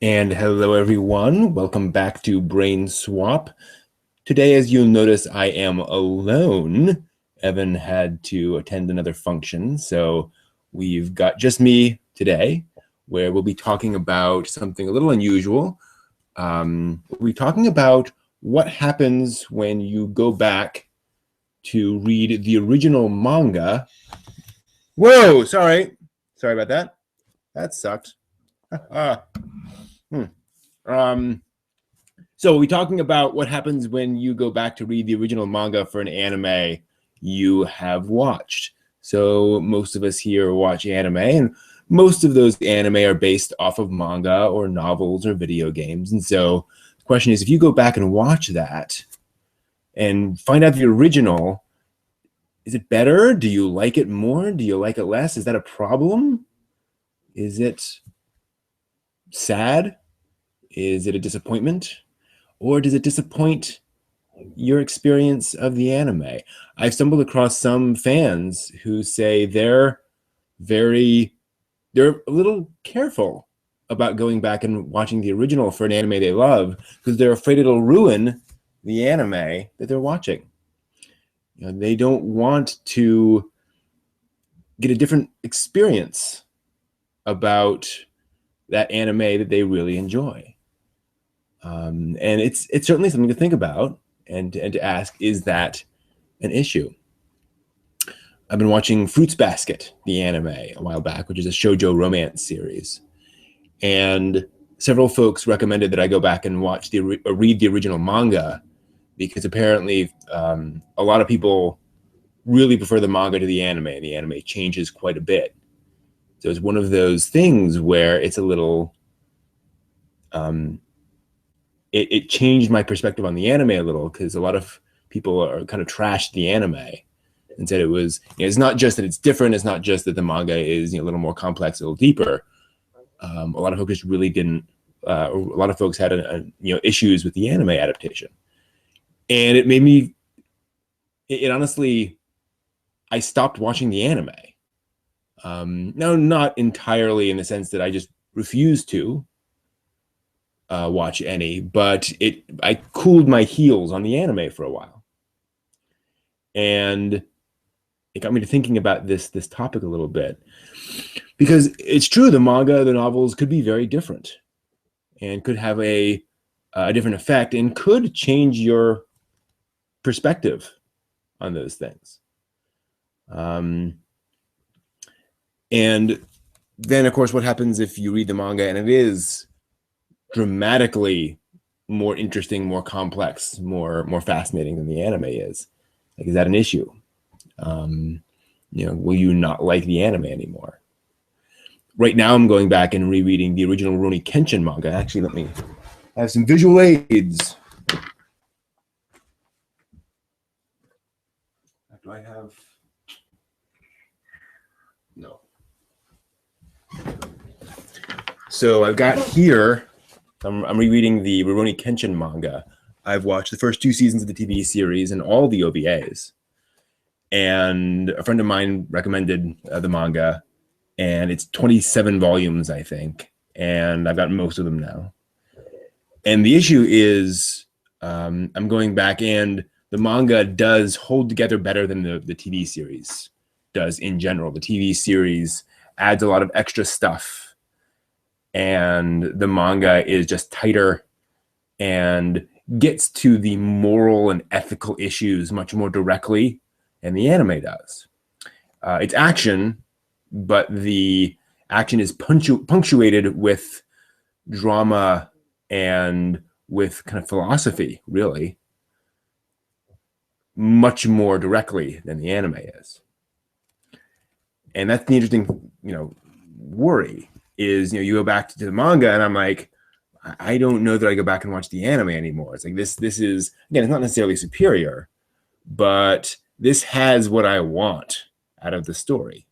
And hello, everyone. Welcome back to Brain Swap. Today, as you'll notice, I am alone. Evan had to attend another function, so we've got just me today, where we'll be talking about something a little unusual. We'll be talking about what happens when you go back to read the original manga. Whoa, sorry. Sorry about that. That sucked. So we're talking about what happens when you go back to read the original manga for an anime you have watched. So most of us here watch anime, and most of those anime are based off of manga or novels or video games. And so the question is, if you go back and watch that and find out the original, is it better? Do you like it more? Do you like it less? Is that a problem? Is it sad? Is it a disappointment? Or does it disappoint your experience of the anime? I've stumbled across some fans who say they're a little careful about going back and watching the original for an anime they love because they're afraid it'll ruin the anime that they're watching. They don't want to get a different experience about that anime that they really enjoy. And it's certainly something to think about and to ask, is that an issue? I've been watching Fruits Basket, the anime, a while back, which is a shoujo romance series. And several folks recommended that I go back and read the original manga because apparently a lot of people really prefer the manga to the anime, and the anime changes quite a bit. So it's one of those things where it's a little... It changed my perspective on the anime a little because a lot of people are kind of trashed the anime and said it was, it's not just that it's different. It's not just that the manga is a little more complex, a little deeper. A lot of folks just really didn't. A lot of folks had issues with the anime adaptation, and it made me. It honestly, I stopped watching the anime. No, not entirely in the sense that I just refused to watch any, but I cooled my heels on the anime for a while, and it got me to thinking about this topic a little bit, because it's true, the manga, the novels could be very different and could have a different effect and could change your perspective on those things. And then, of course, what happens if you read the manga and it is dramatically more interesting, more complex, more fascinating than the anime is? Like, is that an issue? Will you not like the anime anymore? Right now, I'm going back and rereading the original Rurouni Kenshin manga. Actually, let me have some visual aids. Do I have? No. So I've got here, I'm rereading the Rurouni Kenshin manga. I've watched the first 2 seasons of the TV series and all the OVAs. And a friend of mine recommended the manga, and it's 27 volumes, I think. And I've got most of them now. And the issue is I'm going back, and the manga does hold together better than the TV series does in general. The TV series adds a lot of extra stuff, and the manga is just tighter and gets to the moral and ethical issues much more directly than the anime does. It's action, but the action is punctuated with drama and with kind of philosophy, really, much more directly than the anime is. And that's the interesting, worry is, you go back to the manga and I'm like, I don't know that I go back and watch the anime anymore. It's like this is, again, it's not necessarily superior, but this has what I want out of the story.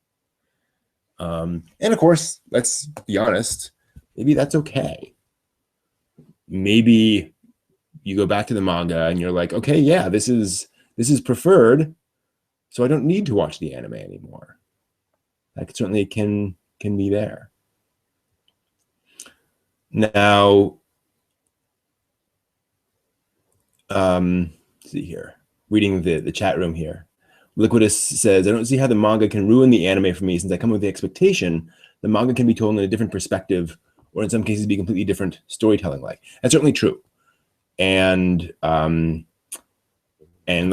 And of course, let's be honest, maybe that's okay. Maybe you go back to the manga and you're like, okay, yeah, this is preferred, so I don't need to watch the anime anymore. That certainly can be there. Now, let's see here, reading the chat room here. Liquidus says, I don't see how the manga can ruin the anime for me since I come with the expectation the manga can be told in a different perspective or in some cases be completely different storytelling like. That's certainly true. And like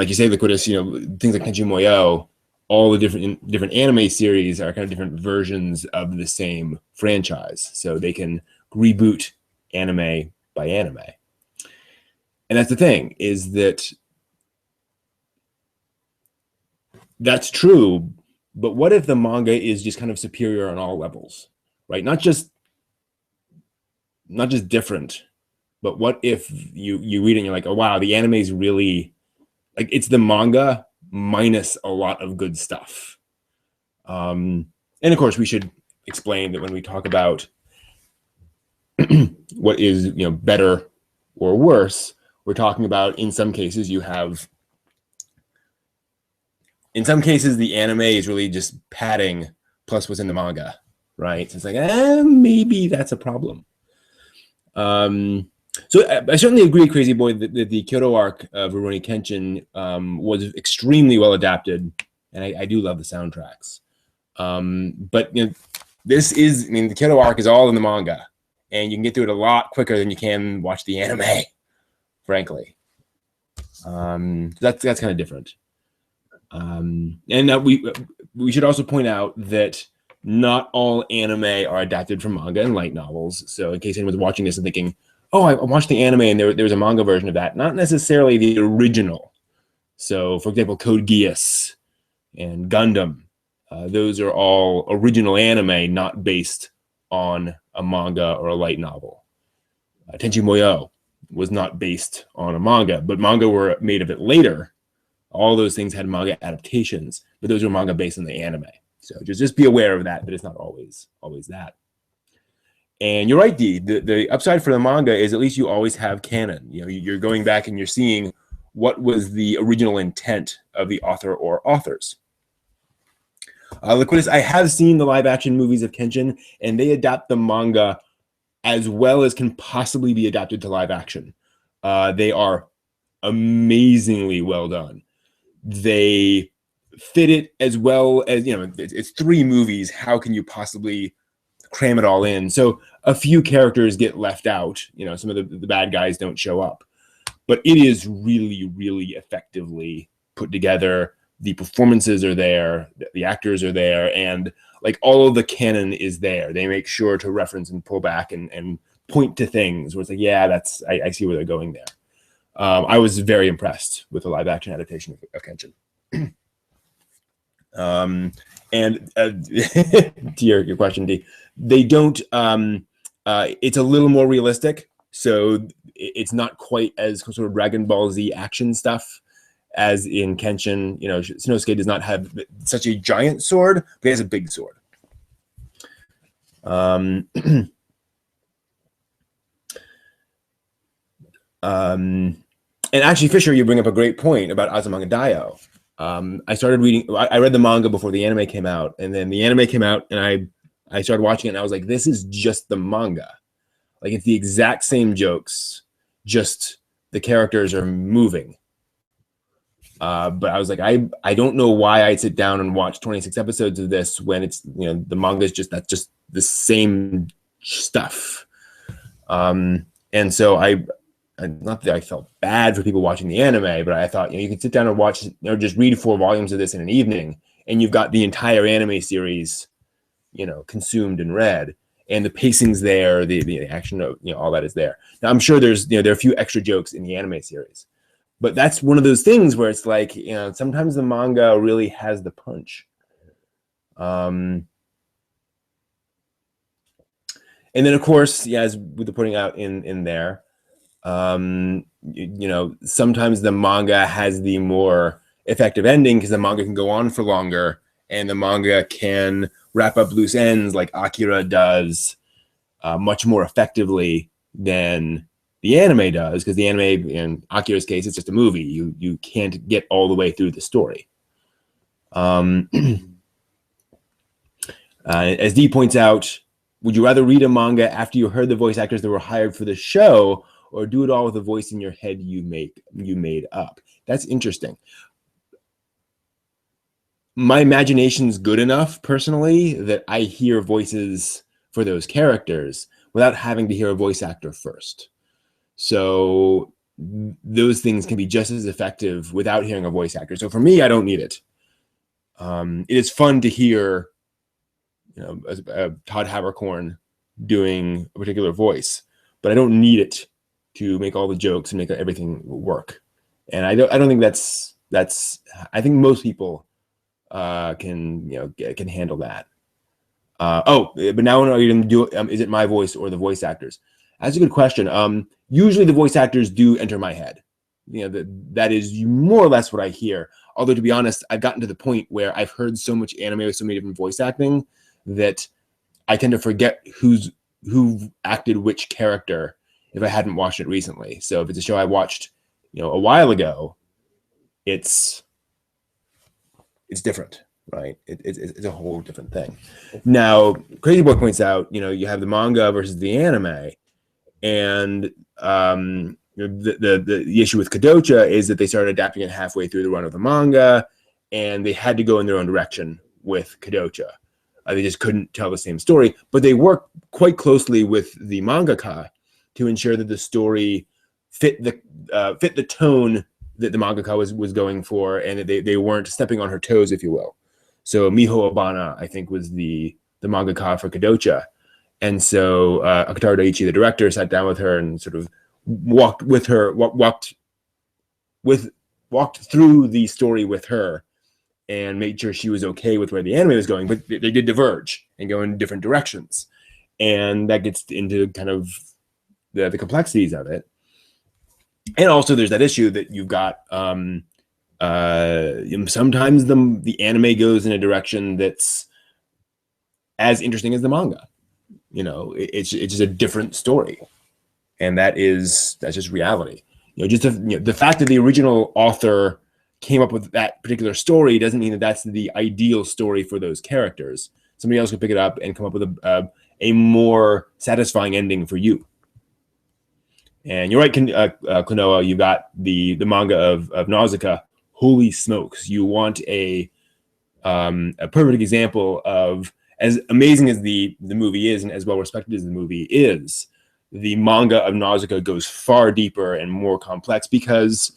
you say, Liquidus, you know, things like Kenji Moyo, all the different anime series are kind of different versions of the same franchise. So they can reboot anime by anime. And that's the thing, is that that's true, but what if the manga is just kind of superior on all levels, right? Not just different, but what if you read it and you're like, oh wow, the anime is really like, it's the manga minus a lot of good stuff. And of course, we should explain that when we talk about what is, you know, better or worse, we're talking about, in some cases, in some cases, the anime is really just padding plus what's in the manga, right? So it's like, maybe that's a problem. So I certainly agree, Crazy Boy, that the Kyoto arc of Rurouni Kenshin was extremely well adapted, and I do love the soundtracks. But you know, this is, I mean, the Kyoto arc is all in the manga, and you can get through it a lot quicker than you can watch the anime, frankly. That's kind of different. And we should also point out that not all anime are adapted from manga and light novels. So in case anyone's watching this and thinking, oh, I watched the anime and there was a manga version of that, not necessarily the original. So for example, Code Geass and Gundam, those are all original anime, not based on a manga or a light novel. Tenchi Muyo was not based on a manga, but manga were made of it later. All those things had manga adaptations, but those were manga based on the anime. So just be aware of that, but it's not always that. And you're right, Dee. The upside for the manga is at least you always have canon. You know, you're going back and you're seeing what was the original intent of the author or authors. Liquidus, I have seen the live action movies of Kenshin, and they adapt the manga as well as can possibly be adapted to live action. They are amazingly well done. They fit it as well as, you know, it's 3 movies. How can you possibly cram it all in? So a few characters get left out. You know, some of the bad guys don't show up. But it is really, really effectively put together. The performances are there. The actors are there. And like all of the canon is there. They make sure to reference and pull back and point to things where it's like, yeah, I see where they're going there. I was very impressed with the live action adaptation of Kenshin. And to your question, D, they don't, it's a little more realistic. So it's not quite as sort of Dragon Ball Z action stuff as in Kenshin. You know, Shinosuke does not have such a giant sword, but he has a big sword. And actually, Fisher, you bring up a great point about Azumanga Daioh. I read the manga before the anime came out, and then the anime came out, and I started watching it, and I was like, this is just the manga. Like, it's the exact same jokes, just the characters are moving. But I was like, I don't know why I'd sit down and watch 26 episodes of this when it's, you know, the manga is that's just the same stuff. And so not that I felt bad for people watching the anime, but I thought, you know, you can sit down and watch, you know, just read 4 volumes of this in an evening, and you've got the entire anime series, you know, consumed and read, and the pacing's there, the action, you know, all that is there. Now, I'm sure there's, you know, there are a few extra jokes in the anime series, but that's one of those things where it's like, you know, sometimes the manga really has the punch. And then, of course, yeah, as with the putting out in there, you know, sometimes the manga has the more effective ending because the manga can go on for longer, and the manga can wrap up loose ends like Akira does much more effectively than the anime does, because the anime, in Akira's case, it's just a movie. You can't get all the way through the story. As Dee points out, would you rather read a manga after you heard the voice actors that were hired for the show, or do it all with a voice in your head you made up? That's interesting. My imagination's good enough personally that I hear voices for those characters without having to hear a voice actor first. So those things can be just as effective without hearing a voice actor. So for me, I don't need it. It is fun to hear, Todd Haberkorn doing a particular voice, but I don't need it to make all the jokes and make everything work. And I don't think that's. I think most people can handle that. But now are you going to do? Is it my voice or the voice actors? That's a good question. Usually the voice actors do enter my head. That is more or less what I hear. Although, to be honest, I've gotten to the point where I've heard so much anime with so many different voice acting that I tend to forget who acted which character if I hadn't watched it recently. So if it's a show I watched, a while ago, it's different, right? It's a whole different thing. Now, Crazy Boy points out, you have the manga versus the anime, and the issue with Kadocha is that they started adapting it halfway through the run of the manga, and they had to go in their own direction with Kadocha. They just couldn't tell the same story, but they worked quite closely with the mangaka to ensure that the story fit the tone that the mangaka was going for, and that they weren't stepping on her toes, if you will. So Miho Obana, I think, was the mangaka for Kadocha. And so Akutaro Daiichi, the director, sat down with her and sort of walked through the story with her and made sure she was okay with where the anime was going. But they did diverge and go in different directions. And that gets into kind of the complexities of it. And also there's that issue that you've got sometimes the anime goes in a direction that's as interesting as the manga. It's just a different story, and that's just reality. The fact that the original author came up with that particular story doesn't mean that that's the ideal story for those characters. Somebody else could pick it up and come up with a more satisfying ending for you. And you're right, Klonoa, you got the manga of Nausicaa. Holy smokes! You want a perfect example of, as amazing as the movie is and as well respected as the movie is, the manga of Nausicaa goes far deeper and more complex because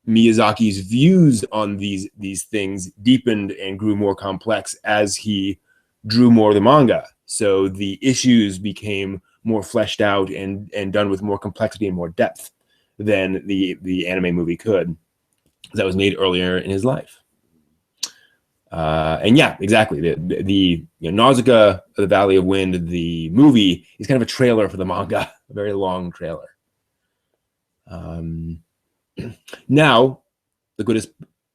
Miyazaki's views on these things deepened and grew more complex as he drew more of the manga. So the issues became more fleshed out and done with more complexity and more depth than the anime movie could, that was made earlier in his life. And yeah, exactly. The Nausicaa, the Valley of Wind, the movie is kind of a trailer for the manga, a very long trailer. Now, Liquidus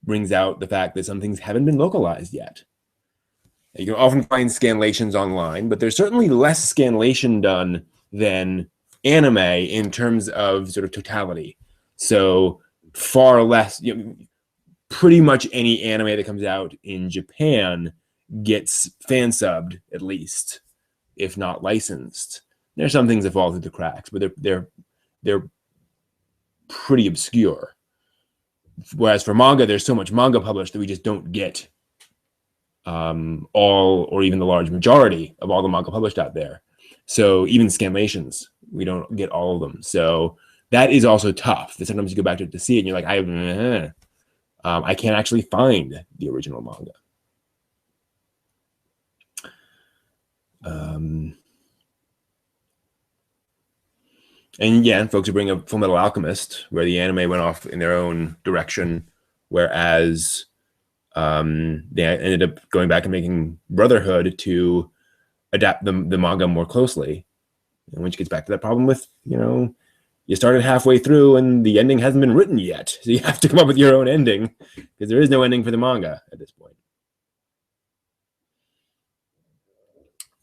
brings out the fact that some things haven't been localized yet. You can often find scanlations online, but there's certainly less scanlation done than anime in terms of sort of totality. So far less, pretty much any anime that comes out in Japan gets fan subbed, at least, if not licensed. There's some things that fall through the cracks, but they're pretty obscure. Whereas for manga, there's so much manga published that we just don't get all or even the large majority of all the manga published out there. So even scanlations, we don't get all of them. So that is also tough. That sometimes you go back to see it and you're like, I can't actually find the original manga. And yeah, folks who bring up Full Metal Alchemist, where the anime went off in their own direction, whereas they ended up going back and making Brotherhood to adapt the manga more closely. And which gets back to that problem with, you started halfway through and the ending hasn't been written yet. So you have to come up with your own ending because there is no ending for the manga at this point.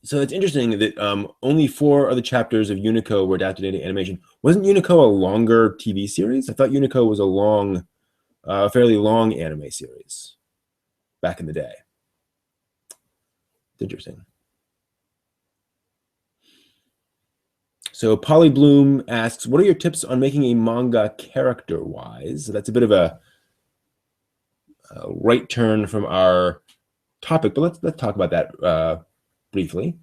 So it's interesting that only 4 of the chapters of Unico were adapted into animation. Wasn't Unico a longer TV series? I thought Unico was a fairly long anime series back in the day. It's interesting. So Polly Bloom asks, what are your tips on making a manga character-wise? So that's a bit of a right turn from our topic, but let's talk about that briefly.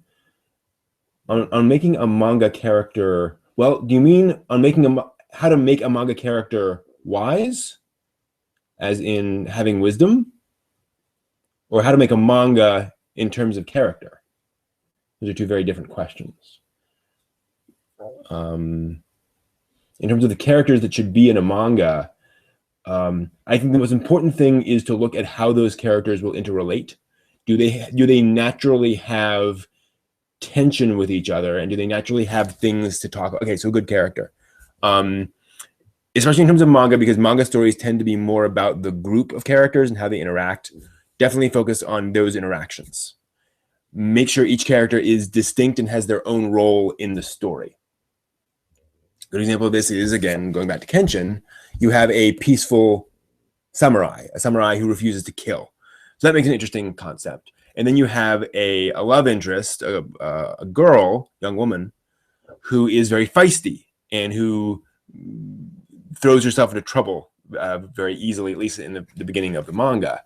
On making a manga character, well, do you mean on making how to make a manga character wise, as in having wisdom, or how to make a manga in terms of character? Those are two very different questions. In terms of the characters that should be in a manga, I think the most important thing is to look at how those characters will interrelate. Do they naturally have tension with each other, and do they naturally have things to talk about? Okay, so good character. Especially in terms of manga, because manga stories tend to be more about the group of characters and how they interact. Definitely focus on those interactions. Make sure each character is distinct and has their own role in the story. A good example of this is, again, going back to Kenshin, you have a peaceful samurai, a samurai who refuses to kill. So that makes an interesting concept. And then you have a love interest, a girl, young woman, who is very feisty and who throws herself into trouble very easily, at least in the beginning of the manga.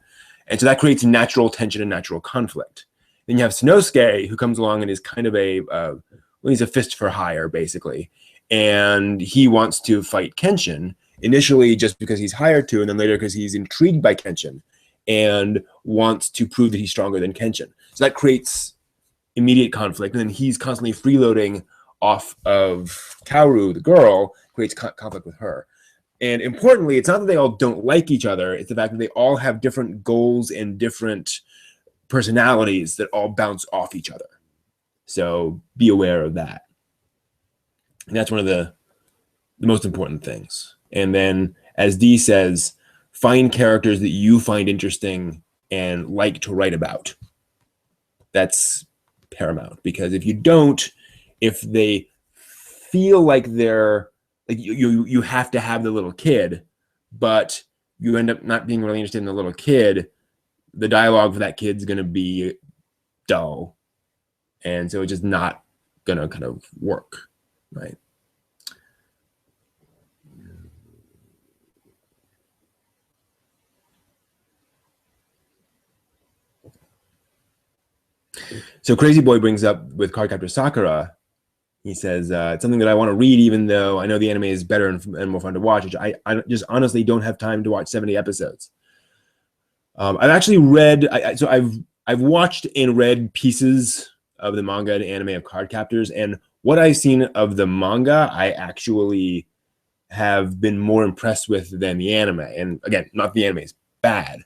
And so that creates natural tension and natural conflict. Then you have Sanosuke, who comes along and is kind of well, he's a fist for hire, basically. And he wants to fight Kenshin, initially just because he's hired to, and then later because he's intrigued by Kenshin and wants to prove that he's stronger than Kenshin. So that creates immediate conflict. And then he's constantly freeloading off of Kaoru, the girl, creates conflict with her. And importantly, it's not that they all don't like each other. It's the fact that they all have different goals and different personalities that all bounce off each other. So be aware of that. And that's one of the most important things. And then, as Dee says, find characters that you find interesting and like to write about. That's paramount, because if you don't, if they feel like they're like you have to have the little kid, but you end up not being really interested in the little kid, the dialogue for that kid's going to be dull, and so it's just not going to kind of work, right? So Crazy Boy brings up with Cardcaptor Sakura, he says, it's something that I want to read, even though I know the anime is better and more fun to watch, which I just honestly don't have time to watch 70 episodes. I've actually read, so I've watched and read pieces of the manga and anime of Cardcaptors, and what I've seen of the manga, I actually have been more impressed with than the anime. And again, not the anime is bad,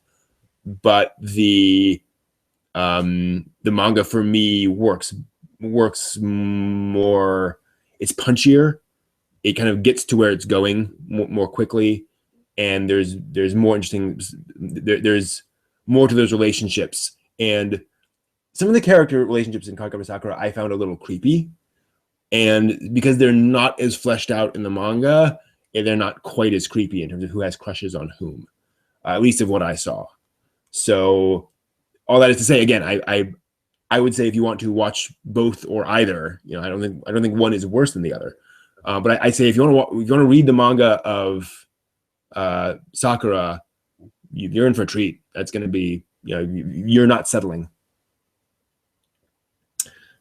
but the manga for me works more, it's punchier, it kind of gets to where it's going more quickly, and there's more interesting, there's more to those relationships, and some of the character relationships in Cardcaptor Sakura I found a little creepy, and because they're not as fleshed out in the manga, they're not quite as creepy in terms of who has crushes on whom, at least of what I saw. So all that is to say, again, I would say if you want to watch both or either, I don't think one is worse than the other. But I say if you want to read the manga of Sakura, you're in for a treat. That's going to be, you're not settling.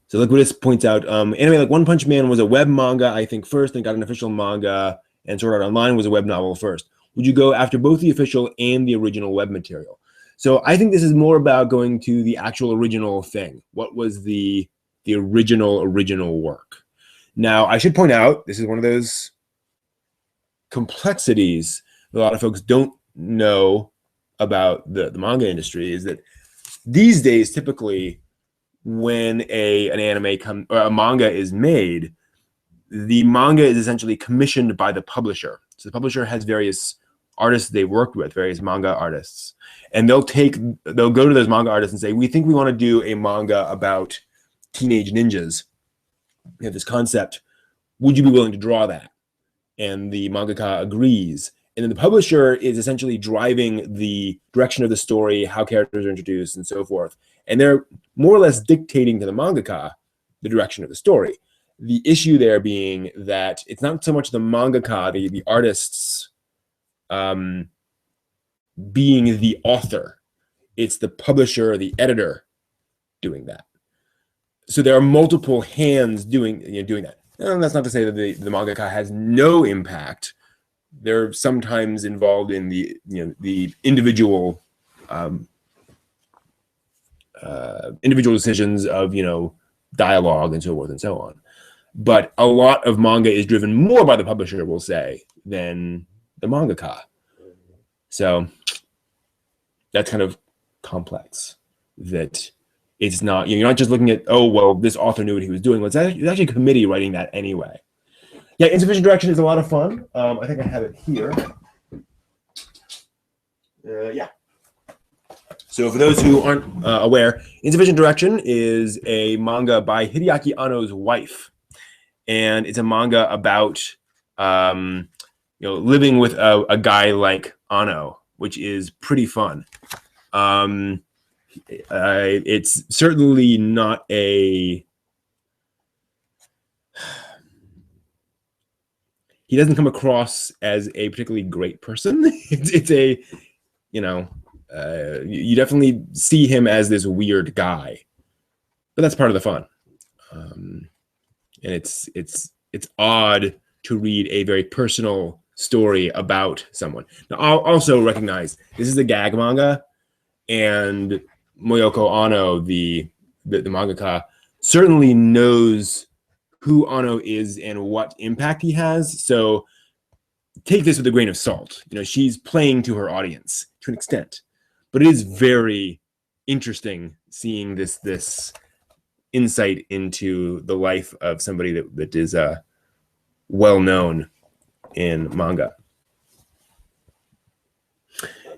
So Liquidus points out, anime like One Punch Man was a web manga, I think, first, and got an official manga, and Sword Art Online was a web novel first. Would you go after both the official and the original web material? So I think this is more about going to the actual original thing. What was the original work? Now, I should point out, this is one of those complexities that a lot of folks don't know about the manga industry, is that these days, typically, when an anime or a manga is made, the manga is essentially commissioned by the publisher. So the publisher has various artists they worked with, various manga artists, and they'll go to those manga artists and say, we think we want to do a manga about teenage ninjas. We have this concept. Would you be willing to draw that? And the mangaka agrees. And then the publisher is essentially driving the direction of the story, how characters are introduced, and so forth. And they're more or less dictating to the mangaka the direction of the story. The issue there being that it's not so much the mangaka, the artists, being the author. It's the publisher or the editor doing that. So there are multiple hands doing that. And that's not to say that the mangaka has no impact. They're sometimes involved in the individual individual decisions of dialogue and so forth and so on. But a lot of manga is driven more by the publisher, we'll say, than the mangaka. So that's kind of complex. That it's not, you're not just looking at, oh, well, this author knew what he was doing. It's actually a committee writing that anyway. Yeah, insufficient direction is a lot of fun. I think I have it here. Yeah. So for those who aren't aware, Insufficient Direction is a manga by Hideaki Anno's wife. And it's a manga about living with a guy like Anno, which is pretty fun. It's certainly not a... He doesn't come across as a particularly great person. It's a, you definitely see him as this weird guy, but that's part of the fun. And it's odd to read a very personal story about someone. Now, I'll also recognize this is a gag manga, and Moyoko Anno, the mangaka, certainly knows who Anno is and what impact he has. So take this with a grain of salt. She's playing to her audience to an extent, but it is very interesting seeing this insight into the life of somebody that is well known in manga.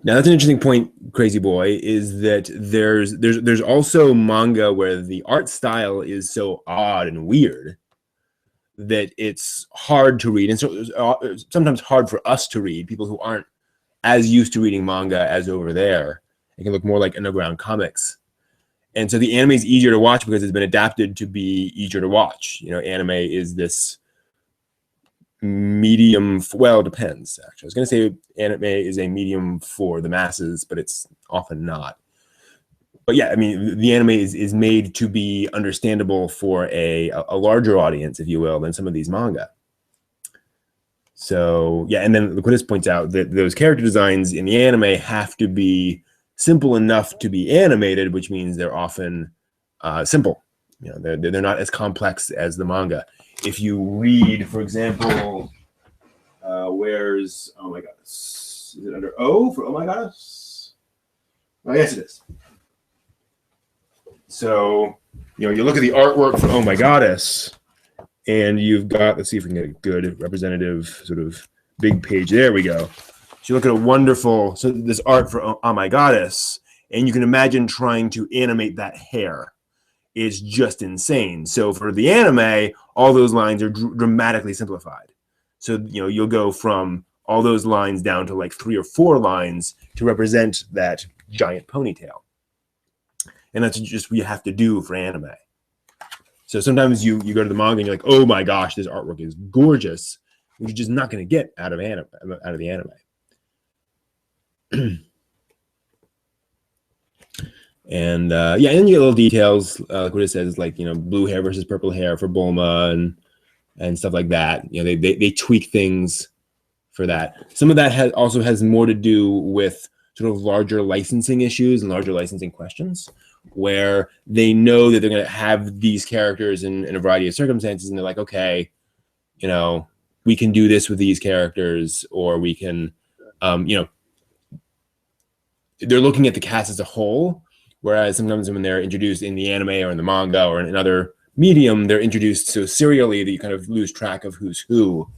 Now that's an interesting point, Crazy Boy, is that there's also manga where the art style is so odd and weird that it's hard to read, and so sometimes hard for us to read, people who aren't as used to reading manga as over there. It can look more like underground comics. And so the anime is easier to watch because it's been adapted to be easier to watch. Anime is this medium, well, it depends, actually. I was going to say anime is a medium for the masses, but it's often not. But yeah, I mean, the anime is made to be understandable for a larger audience, if you will, than some of these manga. So yeah, and then Liquidus points out that those character designs in the anime have to be simple enough to be animated, which means they're often simple. They're not as complex as the manga. If you read, for example, where's, oh my goddess, is it under O for oh my goddess? Oh, yes, it is. So, you look at the artwork for oh my goddess, and you've got, let's see if we can get a good representative sort of big page. There we go. So you look at a wonderful, so this art for oh my goddess, and you can imagine trying to animate that hair. It's just insane. So for the anime, all those lines are dramatically simplified. So, you'll go from all those lines down to like 3 or 4 lines to represent that giant ponytail. And that's just what you have to do for anime. So sometimes you go to the manga and you're like, oh my gosh, this artwork is gorgeous, which you're just not going to get out of the anime. And yeah, and then you get little details, like what it says, like blue hair versus purple hair for Bulma and stuff like that. They tweak things for that. Some of that also has more to do with sort of larger licensing issues and larger licensing questions, where they know that they're going to have these characters in a variety of circumstances, and they're like, okay, we can do this with these characters, or we can, they're looking at the cast as a whole. Whereas sometimes when they're introduced in the anime or in the manga or in another medium, they're introduced so serially that you kind of lose track of who's who,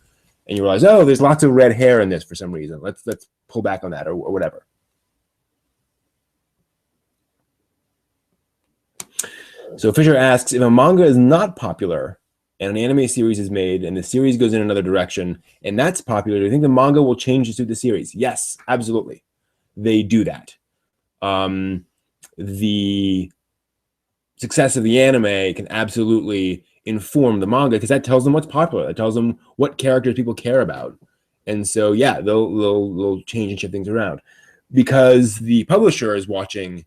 and you realize, oh, there's lots of red hair in this for some reason. Let's pull back on that or whatever. So Fisher asks, if a manga is not popular and an anime series is made and the series goes in another direction and that's popular, do you think the manga will change to suit the series? Yes, absolutely. They do that. The success of the anime can absolutely inform the manga, because that tells them what's popular. It tells them what characters people care about. And so, yeah, they'll change and shift things around, because the publisher is watching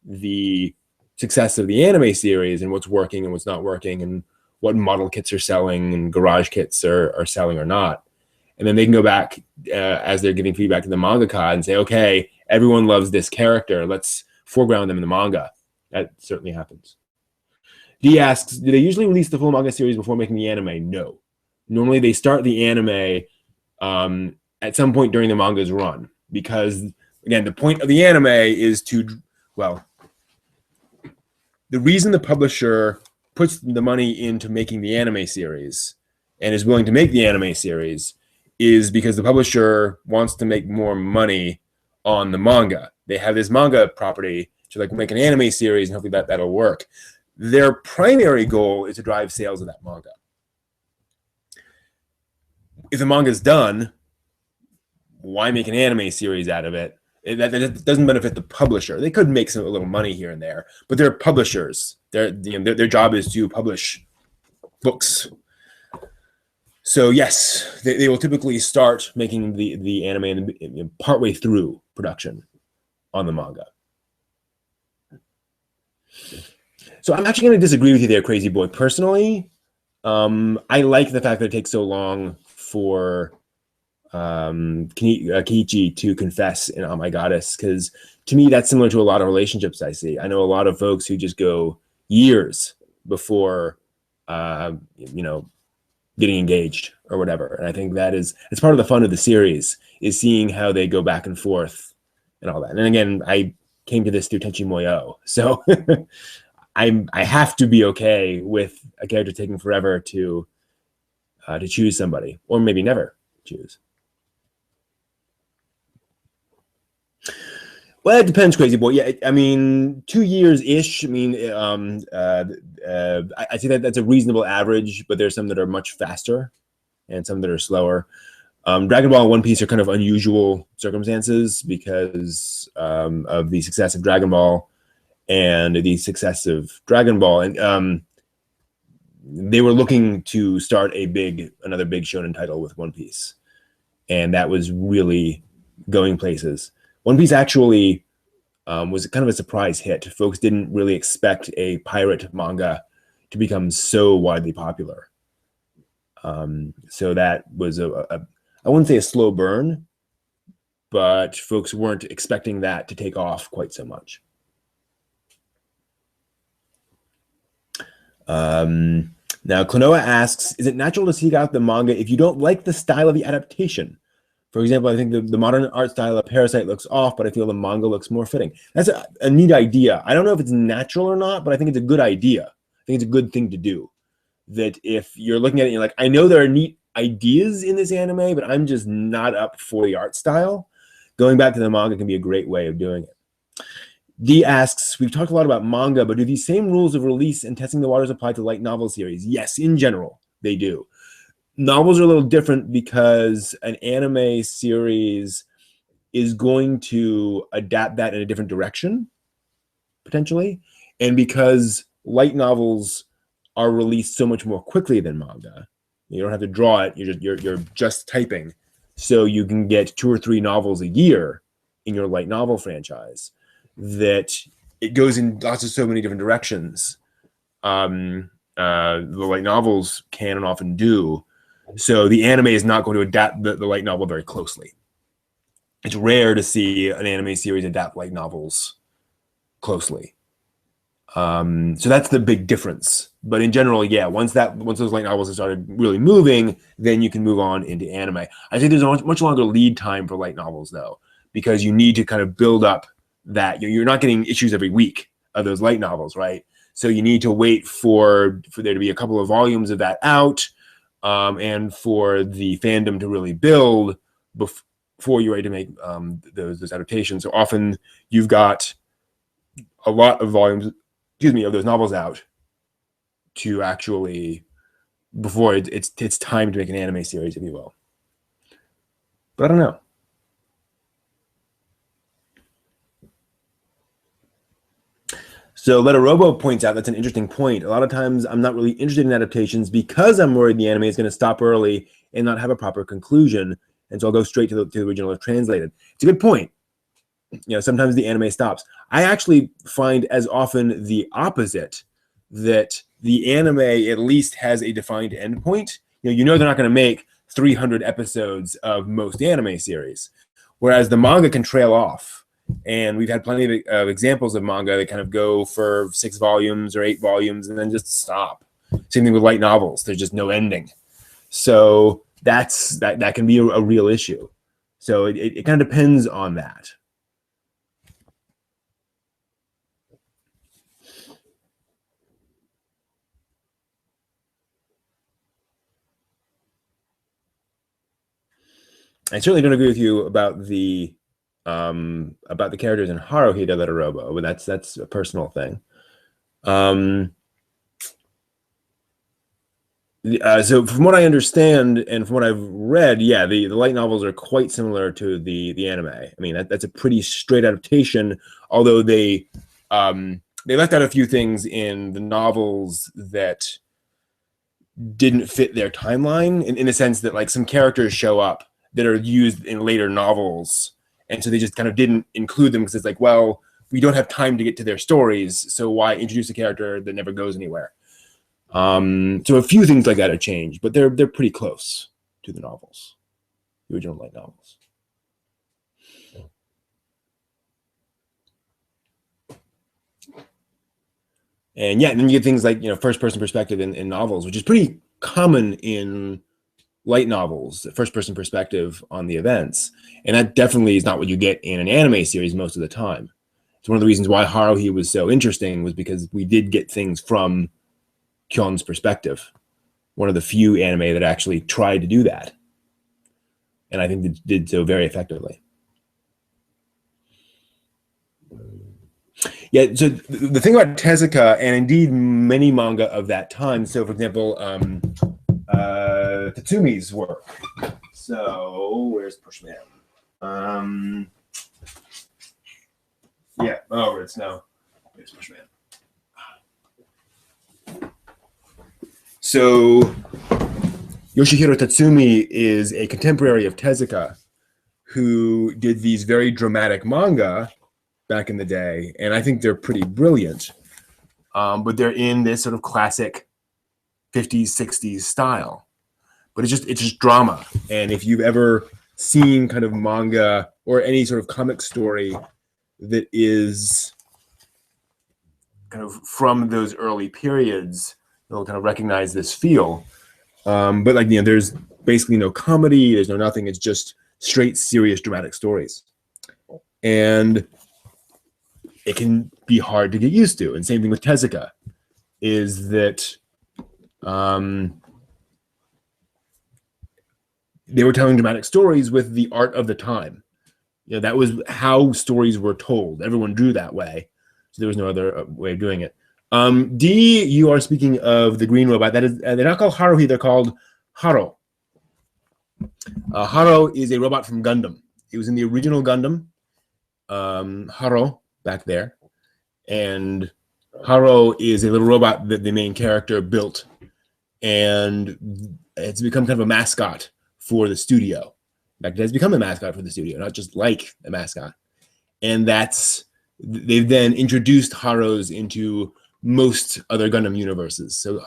the success of the anime series and what's working and what's not working, and what model kits are selling and garage kits are selling or not. And then they can go back as they're giving feedback to the mangaka and say, okay, everyone loves this character. Let's foreground them in the manga. That certainly happens. D asks, do they usually release the full manga series before making the anime? No. Normally they start the anime at some point during the manga's run, because, again, the point of the anime is to, well, the reason the publisher puts the money into making the anime series and is willing to make the anime series is because the publisher wants to make more money on the manga. They have this manga property to like make an anime series, and hopefully that'll work. Their primary goal is to drive sales of that manga. If the manga's done, why make an anime series out of it? That doesn't benefit the publisher. They could make a little money here and there, but they're publishers. Their job is to publish books. So yes, they will typically start making the anime partway through production on the manga. So I'm actually going to disagree with you there, Crazy Boy. Personally, I like the fact that it takes so long for Kiichi to confess in Oh My Goddess, because to me that's similar to a lot of relationships I see. I know a lot of folks who just go years before getting engaged or whatever, and I think it's part of the fun of the series, is seeing how they go back and forth and all that. And again, I came to this through Tenchi Muyo, so I have to be okay with a character taking forever to choose somebody, or maybe never choose. Well, it depends, Crazy Boy. Yeah, I mean, 2 years-ish. I mean, I see that's a reasonable average, but there's some that are much faster and some that are slower. Dragon Ball and One Piece are kind of unusual circumstances because of the success of Dragon Ball and the success of Dragon Ball. And they were looking to start another big shonen title with One Piece. And that was really going places. One Piece actually was kind of a surprise hit. Folks didn't really expect a pirate manga to become so widely popular. So that was I wouldn't say a slow burn, but folks weren't expecting that to take off quite so much. Now, Klonoa asks, is it natural to seek out the manga if you don't like the style of the adaptation? For example, I think the modern art style of Parasite looks off, but I feel the manga looks more fitting. That's a neat idea. I don't know if it's natural or not, but I think it's a good idea. I think it's a good thing to do. That if you're looking at it, you're like, I know there are neat ideas in this anime, but I'm just not up for the art style. Going back to the manga can be a great way of doing it. D asks, we've talked a lot about manga, but do these same rules of release and testing the waters apply to light novel series? Yes, in general, they do. Novels are a little different because an anime series is going to adapt that in a different direction, potentially. And because light novels are released so much more quickly than manga, you don't have to draw it, you're just typing. So you can get 2 or 3 novels a year in your light novel franchise, that it goes in so many different directions. The light novels can and often do. So the anime is not going to adapt the light novel very closely. It's rare to see an anime series adapt light novels closely. So that's the big difference. But in general, yeah, once those light novels have started really moving, then you can move on into anime. I think there's a much longer lead time for light novels, though, because you need to kind of build up that. You're not getting issues every week of those light novels, right? So you need to wait for there to be a couple of volumes of that out, and for the fandom to really build before you're ready to make those adaptations. So often you've got a lot of volumes, of those novels out to actually, before it's time to make an anime series, if you will. But I don't know. So Robo points out that's an interesting point. A lot of times I'm not really interested in adaptations because I'm worried the anime is going to stop early and not have a proper conclusion. And so I'll go straight to the original or translated. It's a good point. Sometimes the anime stops. I actually find as often the opposite, that the anime at least has a defined endpoint. They're not going to make 300 episodes of most anime series, whereas the manga can trail off. And we've had plenty of examples of manga that kind of go for 6 volumes or 8 volumes and then just stop. Same thing with light novels. There's just no ending. So that can be a real issue. So it kind of depends on that. I certainly don't agree with you about the characters in Haruhi de Robo, but that's a personal thing. So from what I understand and from what I've read, yeah, the light novels are quite similar to the anime. I mean, that's a pretty straight adaptation, although they left out a few things in the novels that didn't fit their timeline, in a sense that like some characters show up that are used in later novels, and so they just kind of didn't include them because it's like, well, we don't have time to get to their stories, so why introduce a character that never goes anywhere? So a few things like that have changed, but they're pretty close to the novels, the original light novels. And yeah, and then you get things like first-person perspective in novels, which is pretty common in light novels, first-person perspective on the events, and that definitely is not what you get in an anime series most of the time. It's one of the reasons why Haruhi was so interesting, was because we did get things from Kyon's perspective. One of the few anime that actually tried to do that, and I think they did so very effectively. Yeah, so the thing about Tezuka, and indeed many manga of that time, so for example, Tatsumi's work. So where's Pushman? Yeah, it's no. Where's Pushman? So Yoshihiro Tatsumi is a contemporary of Tezuka who did these very dramatic manga back in the day, and I think they're pretty brilliant. But they're in this sort of classic 50s, 60s style. But it's just drama. And if you've ever seen kind of manga or any sort of comic story that is kind of from those early periods, you'll kind of recognize this feel. But like, there's basically no comedy, there's no nothing. It's just straight, serious, dramatic stories. And it can be hard to get used to. And same thing with Tezuka, is that they were telling dramatic stories with the art of the time. That was how stories were told. Everyone drew that way, so there was no other way of doing it. D, you are speaking of the green robot. That is, they're not called Haruhi, they're called Haro. Haro is a robot from Gundam. It was in the original Gundam, Haro, back there. And Haro is a little robot that the main character built, and it's become kind of a mascot for the studio. In fact, it has become a mascot for the studio, not just like a mascot. And they've then introduced Haros into most other Gundam universes. So,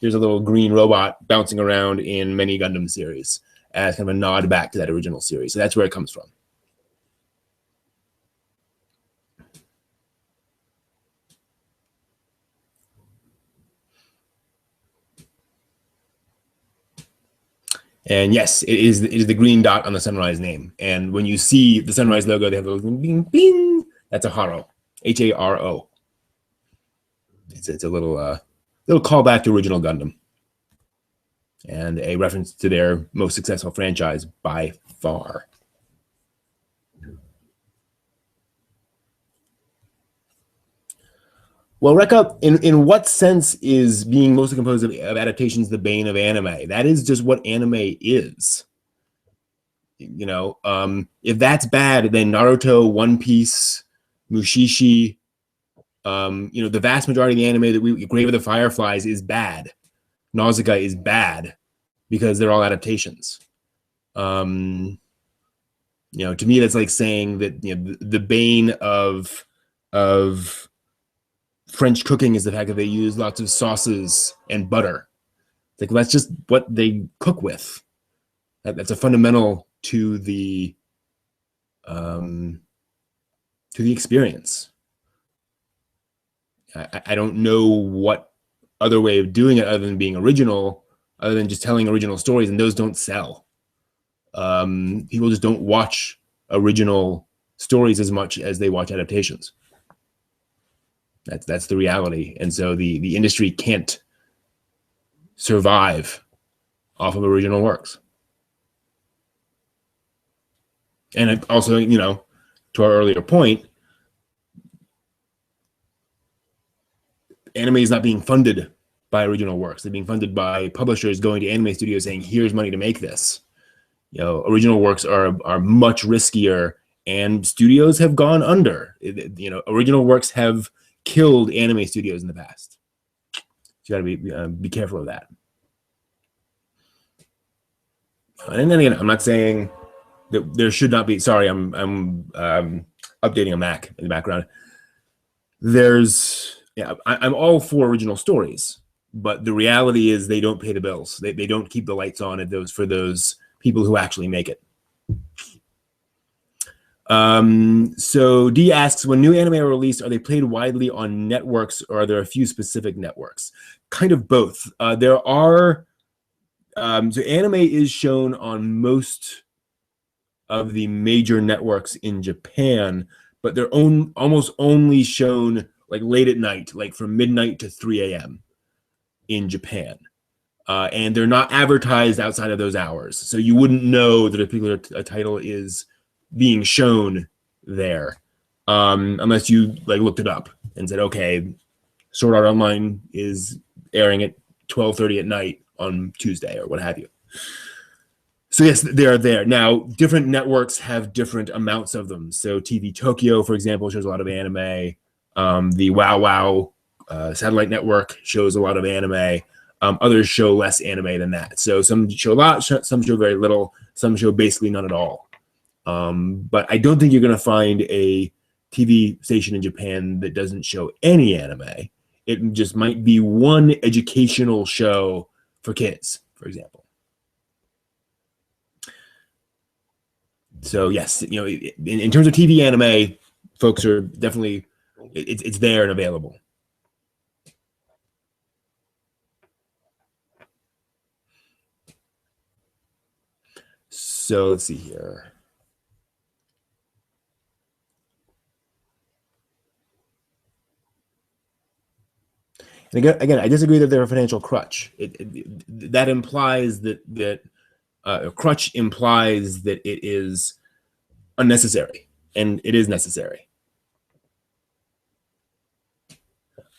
there's a little green robot bouncing around in many Gundam series as kind of a nod back to that original series. So that's where it comes from. And yes, it is the green dot on the Sunrise name. And when you see the Sunrise logo, they have a little bing, bing. That's a Haro, Haro. It's a little callback to original Gundam, and a reference to their most successful franchise by far. Well, Rekka, in what sense is being mostly composed of adaptations the bane of anime? That is just what anime is. If that's bad, then Naruto, One Piece, Mushishi, The vast majority of the anime that Grave of the Fireflies is bad. Nausicaa is bad because they're all adaptations. To me, that's like saying that the bane of French cooking is the fact that they use lots of sauces and butter. It's like, well, that's just what they cook with. That's a fundamental to the experience. I don't know what other way of doing it other than being original, other than just telling original stories, and those don't sell. People just don't watch original stories as much as they watch adaptations. That's the reality, and so the industry can't survive off of original works. And also, to our earlier point, anime is not being funded by original works. They're being funded by publishers going to anime studios saying, "Here's money to make this." Original works are much riskier, and studios have gone under. Original works have killed anime studios in the past. So you got to be careful of that. And then again, I'm not saying that there should not be. Sorry, I'm updating a Mac in the background. I'm all for original stories, but the reality is they don't pay the bills. They don't keep the lights on for those people who actually make it. So D asks, when new anime are released, are they played widely on networks, or are there a few specific networks? Kind of both. There are. So anime is shown on most of the major networks in Japan, but they're almost only shown like late at night, like from midnight to 3 a.m. in Japan. And they're not advertised outside of those hours. So you wouldn't know that a particular title is being shown there unless you looked it up and said, okay, Sword Art Online is airing at 12:30 at night on Tuesday or what have you. So yes, they are there. Now, different networks have different amounts of them. So TV Tokyo, for example, shows a lot of anime. The Wow Wow satellite network shows a lot of anime. Others show less anime than that. So some show a lot, some show very little, some show basically none at all. But I don't think you're going to find a TV station in Japan that doesn't show any anime. It just might be one educational show for kids, for example. So yes, in terms of TV anime, folks are definitely, it's there and available. So let's see here. And again, I disagree that they're a financial crutch. That implies that a crutch implies that it is unnecessary, and it is necessary.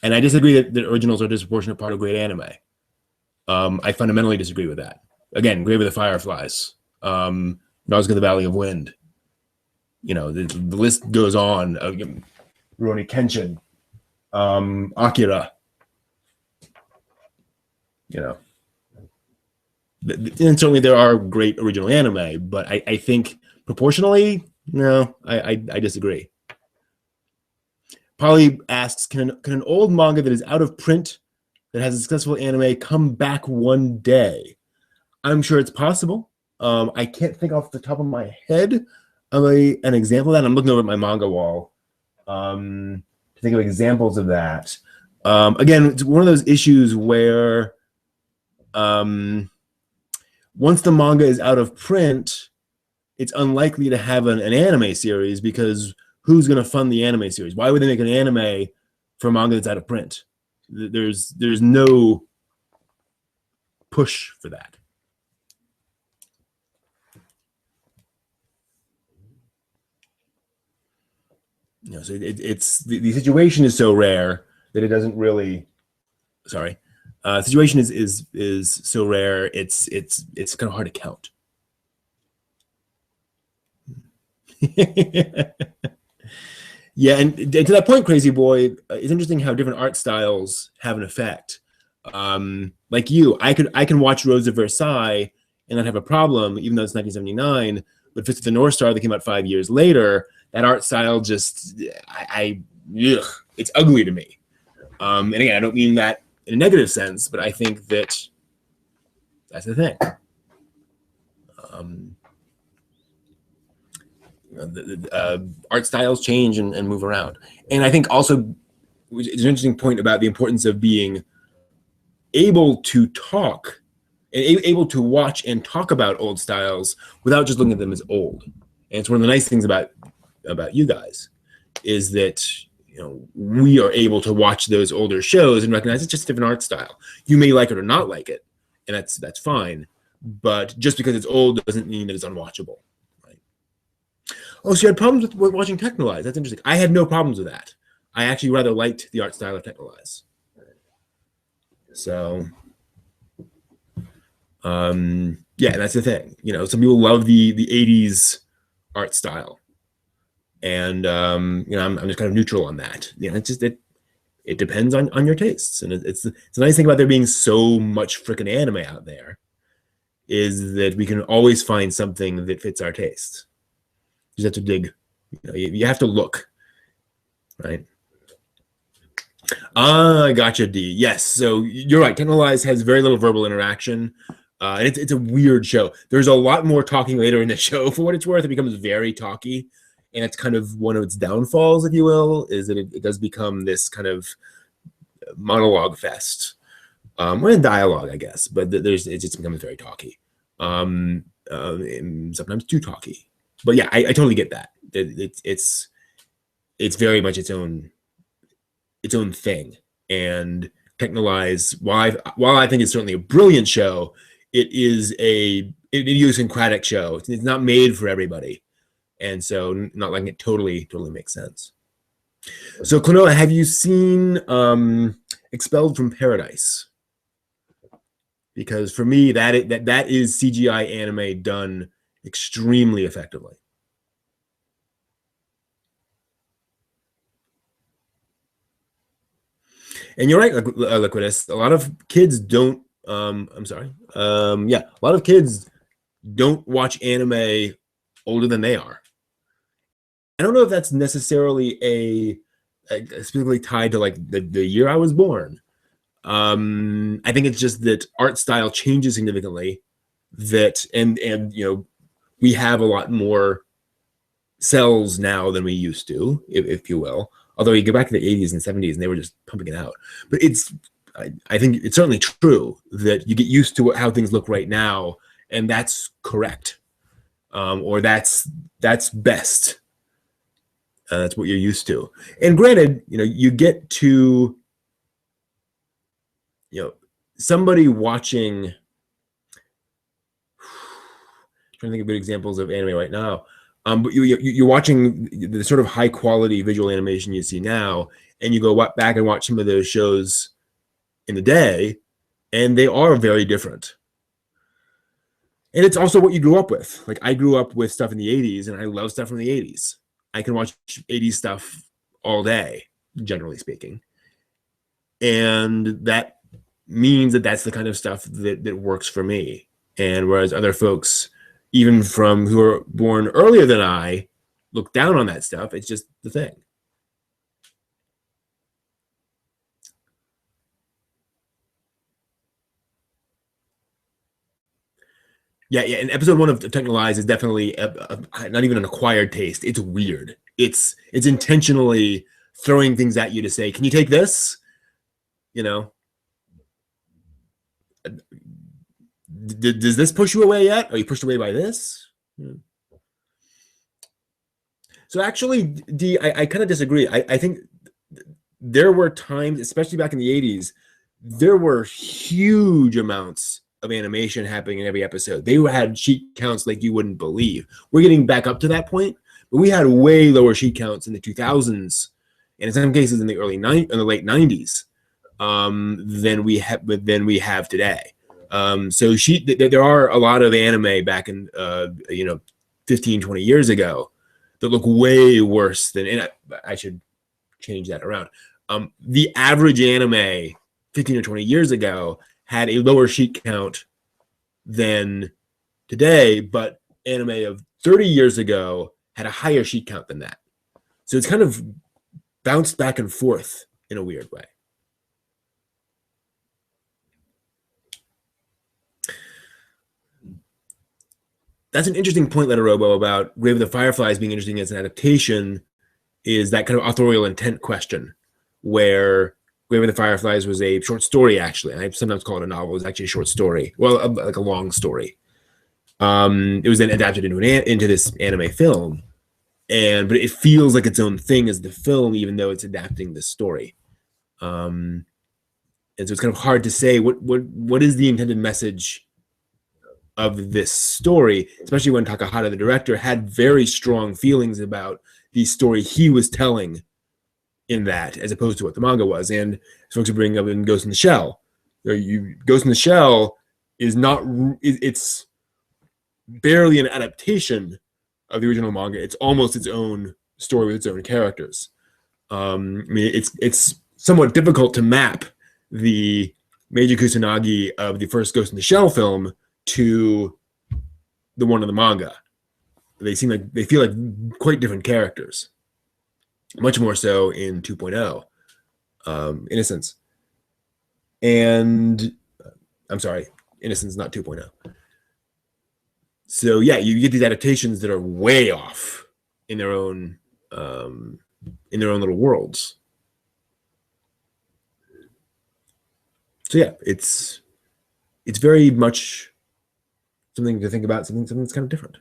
And I disagree that originals are a disproportionate part of great anime. I fundamentally disagree with that. Again, Grave of the Fireflies, Nausicaa the Valley of Wind. The list goes on. Rurouni Kenshin, Akira. And certainly there are great original anime, but I think proportionally, no, I disagree. Polly asks, can an old manga that is out of print that has a successful anime come back one day? I'm sure it's possible. I can't think off the top of my head of an example of that. I'm looking over at my manga wall to think of examples of that. Again, it's one of those issues where once the manga is out of print, it's unlikely to have an anime series, because who's going to fund the anime series? Why would they make an anime for a manga that's out of print? There's no push for that. So it's the situation is so rare that it doesn't really. Sorry, situation is so rare. It's kind of hard to count. Yeah, and to that point, Crazy Boy, it's interesting how different art styles have an effect. Like you, I can watch Rose of Versailles and not have a problem, even though it's 1979. But Fist of the North Star that came out 5 years later, that art style just ugh, it's ugly to me. And again, I don't mean that in a negative sense, but I think that that's the thing. Art styles change and move around. And I think also it's an interesting point about the importance of being able to talk and able to watch and talk about old styles without just looking at them as old. And it's one of the nice things about you guys is that, you know, we are able to watch those older shows and recognize it's just a different art style. You may like it or not like it, and that's fine. But just because it's old doesn't mean that it's unwatchable. Right? Oh, so you had problems with watching Technolize. That's interesting. I had no problems with that. I actually rather liked the art style of Technolize. So, yeah, that's the thing. You know, some people love the 80s art style. And, you know, I'm just kind of neutral on that. You know, it's just, it depends on your tastes. And it's a nice thing about there being so much freaking anime out there is that we can always find something that fits our taste. You just have to dig. You know, you have to look, right? I gotcha, D. Yes, so you're right. Technolize has very little verbal interaction. And it's a weird show. There's a lot more talking later in the show. For what it's worth, it becomes very talky. And it's kind of one of its downfalls, if you will, is that it does become this kind of monologue fest. Well, in dialogue, I guess, but it just becomes very talky. And sometimes too talky. But yeah, I totally get that. It's very much its own thing. And Technolize, while I think it's certainly a brilliant show, it is an idiosyncratic show. It's not made for everybody. And so not liking it totally makes sense. So Klonoa, have you seen Expelled from Paradise? Because for me, that is CGI anime done extremely effectively. And you're right, Liquidus. A lot of kids don't. I'm sorry. Yeah, a lot of kids don't watch anime older than they are. I don't know if that's necessarily specifically tied to like the year I was born. I think it's just that art style changes significantly. That and you know, we have a lot more cells now than we used to, if you will. Although you go back to the 80s and 70s and they were just pumping it out. But I think it's certainly true that you get used to how things look right now, and that's correct, or that's best. That's what you're used to. And granted, you know, you get to, you know, somebody watching. I'm trying to think of good examples of anime right now. But you're watching the sort of high quality visual animation you see now, and you go back and watch some of those shows in the day, and they are very different. And it's also what you grew up with. Like I grew up with stuff in the 80s, and I love stuff from the 80s. I can watch 80s stuff all day, generally speaking. And that means that that's the kind of stuff that works for me. And whereas other folks, even from who are born earlier than I, look down on that stuff, it's just the thing. Yeah, and episode 1 of Technolize is definitely not even an acquired taste. It's weird. It's intentionally throwing things at you to say, "Can you take this?" You know, does this push you away yet? Are you pushed away by this? So actually, D, I kind of disagree. I think there were times, especially back in the 80s, there were huge amounts of animation happening in every episode. They had sheet counts like you wouldn't believe. We're getting back up to that point, but we had way lower sheet counts in the 2000s, and in some cases in the late 90s, than we have today. So there are a lot of anime back in 15, 20 years ago. that look way worse than, and I should change that around. The average anime 15 or 20 years ago had a lower sheet count than today, but anime of 30 years ago had a higher sheet count than that. So it's kind of bounced back and forth in a weird way. That's an interesting point, Letterobo, about Grave of the Fireflies being interesting as an adaptation, is that kind of authorial intent question, where Grave of the Fireflies was a short story, actually. I sometimes call it a novel. It was actually a short story. Well, like a long story. It was then adapted into this anime film, but it feels like its own thing as the film, even though it's adapting the story. And so it's kind of hard to say what is the intended message of this story, especially when Takahata, the director, had very strong feelings about the story he was telling in that, as opposed to what the manga was. And folks are bringing up in Ghost in the Shell. Ghost in the Shell is not, it's barely an adaptation of the original manga. It's almost its own story with its own characters. I mean, it's somewhat difficult to map the Meiji Kusanagi of the first Ghost in the Shell film to the one in the manga. They feel like quite different characters, much more so in 2.0, Innocence. And I'm sorry, Innocence, not 2.0. So yeah, you get these adaptations that are way off in their own little worlds. So yeah, it's very much something to think about, something that's kind of different.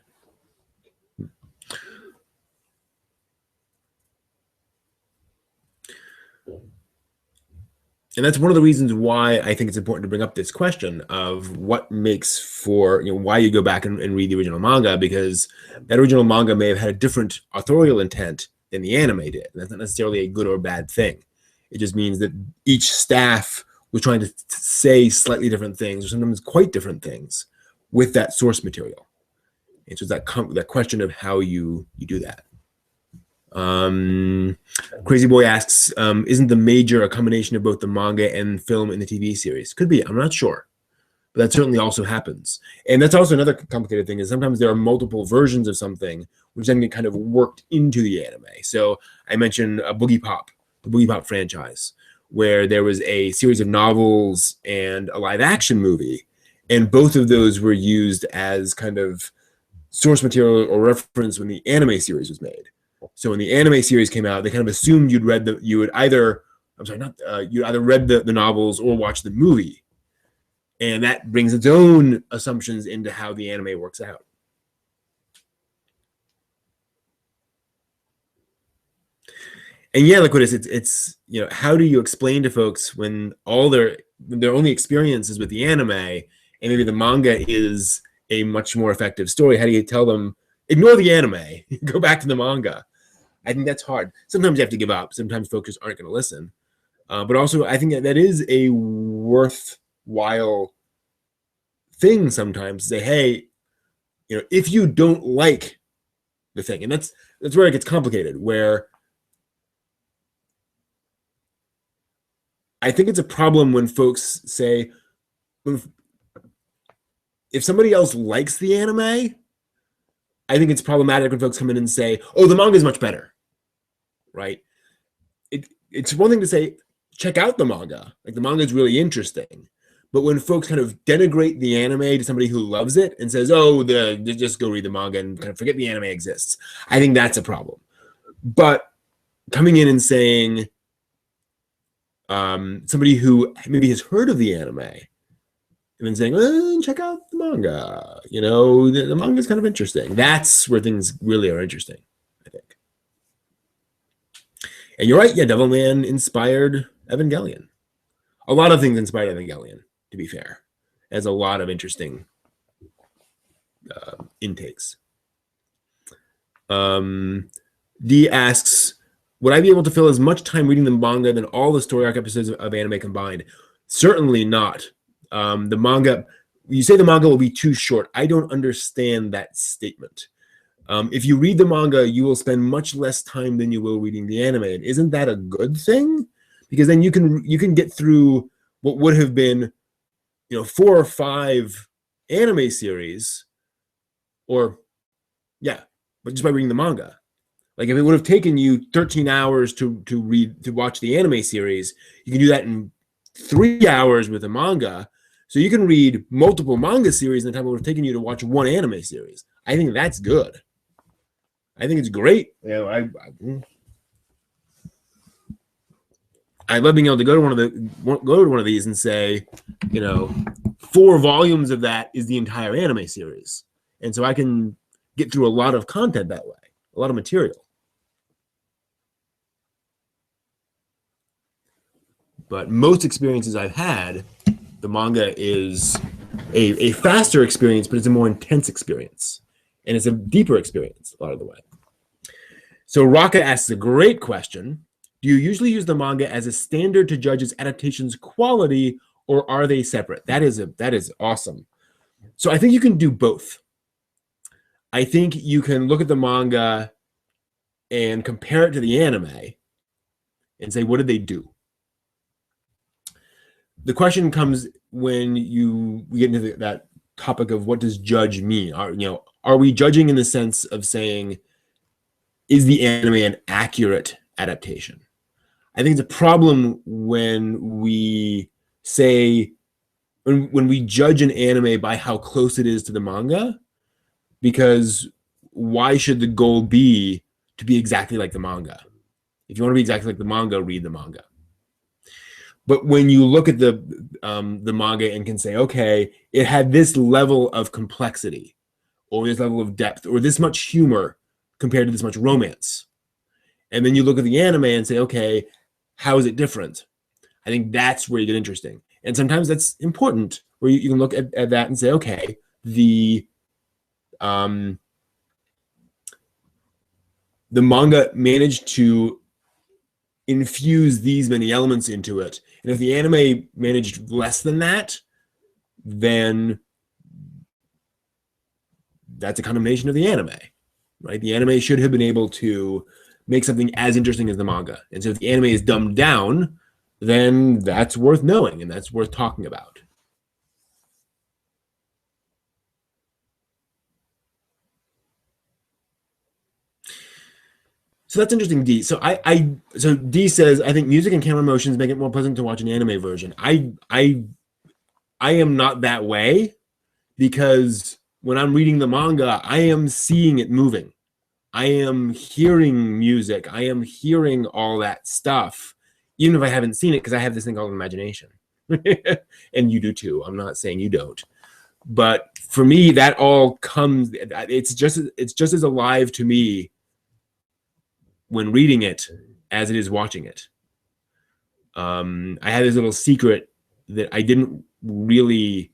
And that's one of the reasons why I think it's important to bring up this question of what makes for, why you go back and read the original manga, because that original manga may have had a different authorial intent than the anime did. And that's not necessarily a good or bad thing. It just means that each staff was trying to say slightly different things, or sometimes quite different things, with that source material. And so it's that question of how you do that. Crazy Boy asks, isn't the major a combination of both the manga and film in the TV series? Could be, I'm not sure. But that certainly also happens. And that's also another complicated thing, is sometimes there are multiple versions of something which then get kind of worked into the anime. So I mentioned the Boogie Pop franchise, where there was a series of novels and a live action movie. And both of those were used as kind of source material or reference when the anime series was made. So when the anime series came out, they kind of assumed you'd read either read the novels or watched the movie. And that brings its own assumptions into how the anime works out. And yeah, Liquidus, it's how do you explain to folks when all their only experience is with the anime, and maybe the manga is a much more effective story? How do you tell them, ignore the anime, go back to the manga? I think that's hard. Sometimes you have to give up. Sometimes folks just aren't going to listen. But also, I think that is a worthwhile thing sometimes to say, hey, if you don't like the thing, and that's where it gets complicated, where I think it's a problem when folks say, if somebody else likes the anime, I think it's problematic when folks come in and say, oh, the manga is much better, right? It's one thing to say, check out the manga. Like, the manga is really interesting. But when folks kind of denigrate the anime to somebody who loves it and says, oh, just go read the manga and kind of forget the anime exists, I think that's a problem. But coming in and saying, somebody who maybe has heard of the anime, and then saying, check out the manga. The manga is kind of interesting. That's where things really are interesting, I think. And you're right. Yeah, Devilman inspired Evangelion. A lot of things inspired Evangelion, to be fair. It has a lot of interesting intakes. D asks, would I be able to fill as much time reading the manga than all the story arc episodes of anime combined? Certainly not. The manga, you say the manga will be too short. I don't understand that statement. If you read the manga, you will spend much less time than you will reading the anime. And isn't that a good thing? Because then you can get through what would have been, 4 or 5 anime series, or but just by reading the manga. Like if it would have taken you 13 hours to watch the anime series, you can do that in 3 hours with a manga. So you can read multiple manga series in the time it would have taken you to watch one anime series. I think that's good. I think it's great. I love being able to go to one of these and say, 4 volumes of that is the entire anime series, and so I can get through a lot of content that way, a lot of material. But most experiences I've had, the manga is a faster experience, but it's a more intense experience, and it's a deeper experience a lot of the way. So Raka asks a great question. Do you usually use the manga as a standard to judge its adaptation's quality, or are they separate? That is awesome. So I think you can do both. I think you can look at the manga and compare it to the anime and say, what did they do? The question comes when we get into that topic of what does judge mean? Are we judging in the sense of saying, is the anime an accurate adaptation? I think it's a problem when we say, when we judge an anime by how close it is to the manga, because why should the goal be to be exactly like the manga? If you want to be exactly like the manga, read the manga. But when you look at the manga and can say, okay, it had this level of complexity, or this level of depth, or this much humor compared to this much romance, and then you look at the anime and say, okay, how is it different? I think that's where you get interesting. And sometimes that's important, where you can look at that and say, okay, the manga managed to infuse these many elements into it. And if the anime managed less than that, then that's a condemnation of the anime, right? The anime should have been able to make something as interesting as the manga. And so if the anime is dumbed down, then that's worth knowing and that's worth talking about. So that's interesting, D. So so D says, I think music and camera motions make it more pleasant to watch an anime version. I am not that way, because when I'm reading the manga, I am seeing it moving. I am hearing music. I am hearing all that stuff, even if I haven't seen it, because I have this thing called imagination. And you do too. I'm not saying you don't. But for me, that all comes, it's just as alive to me when reading it as it is watching it. I had this little secret that I didn't really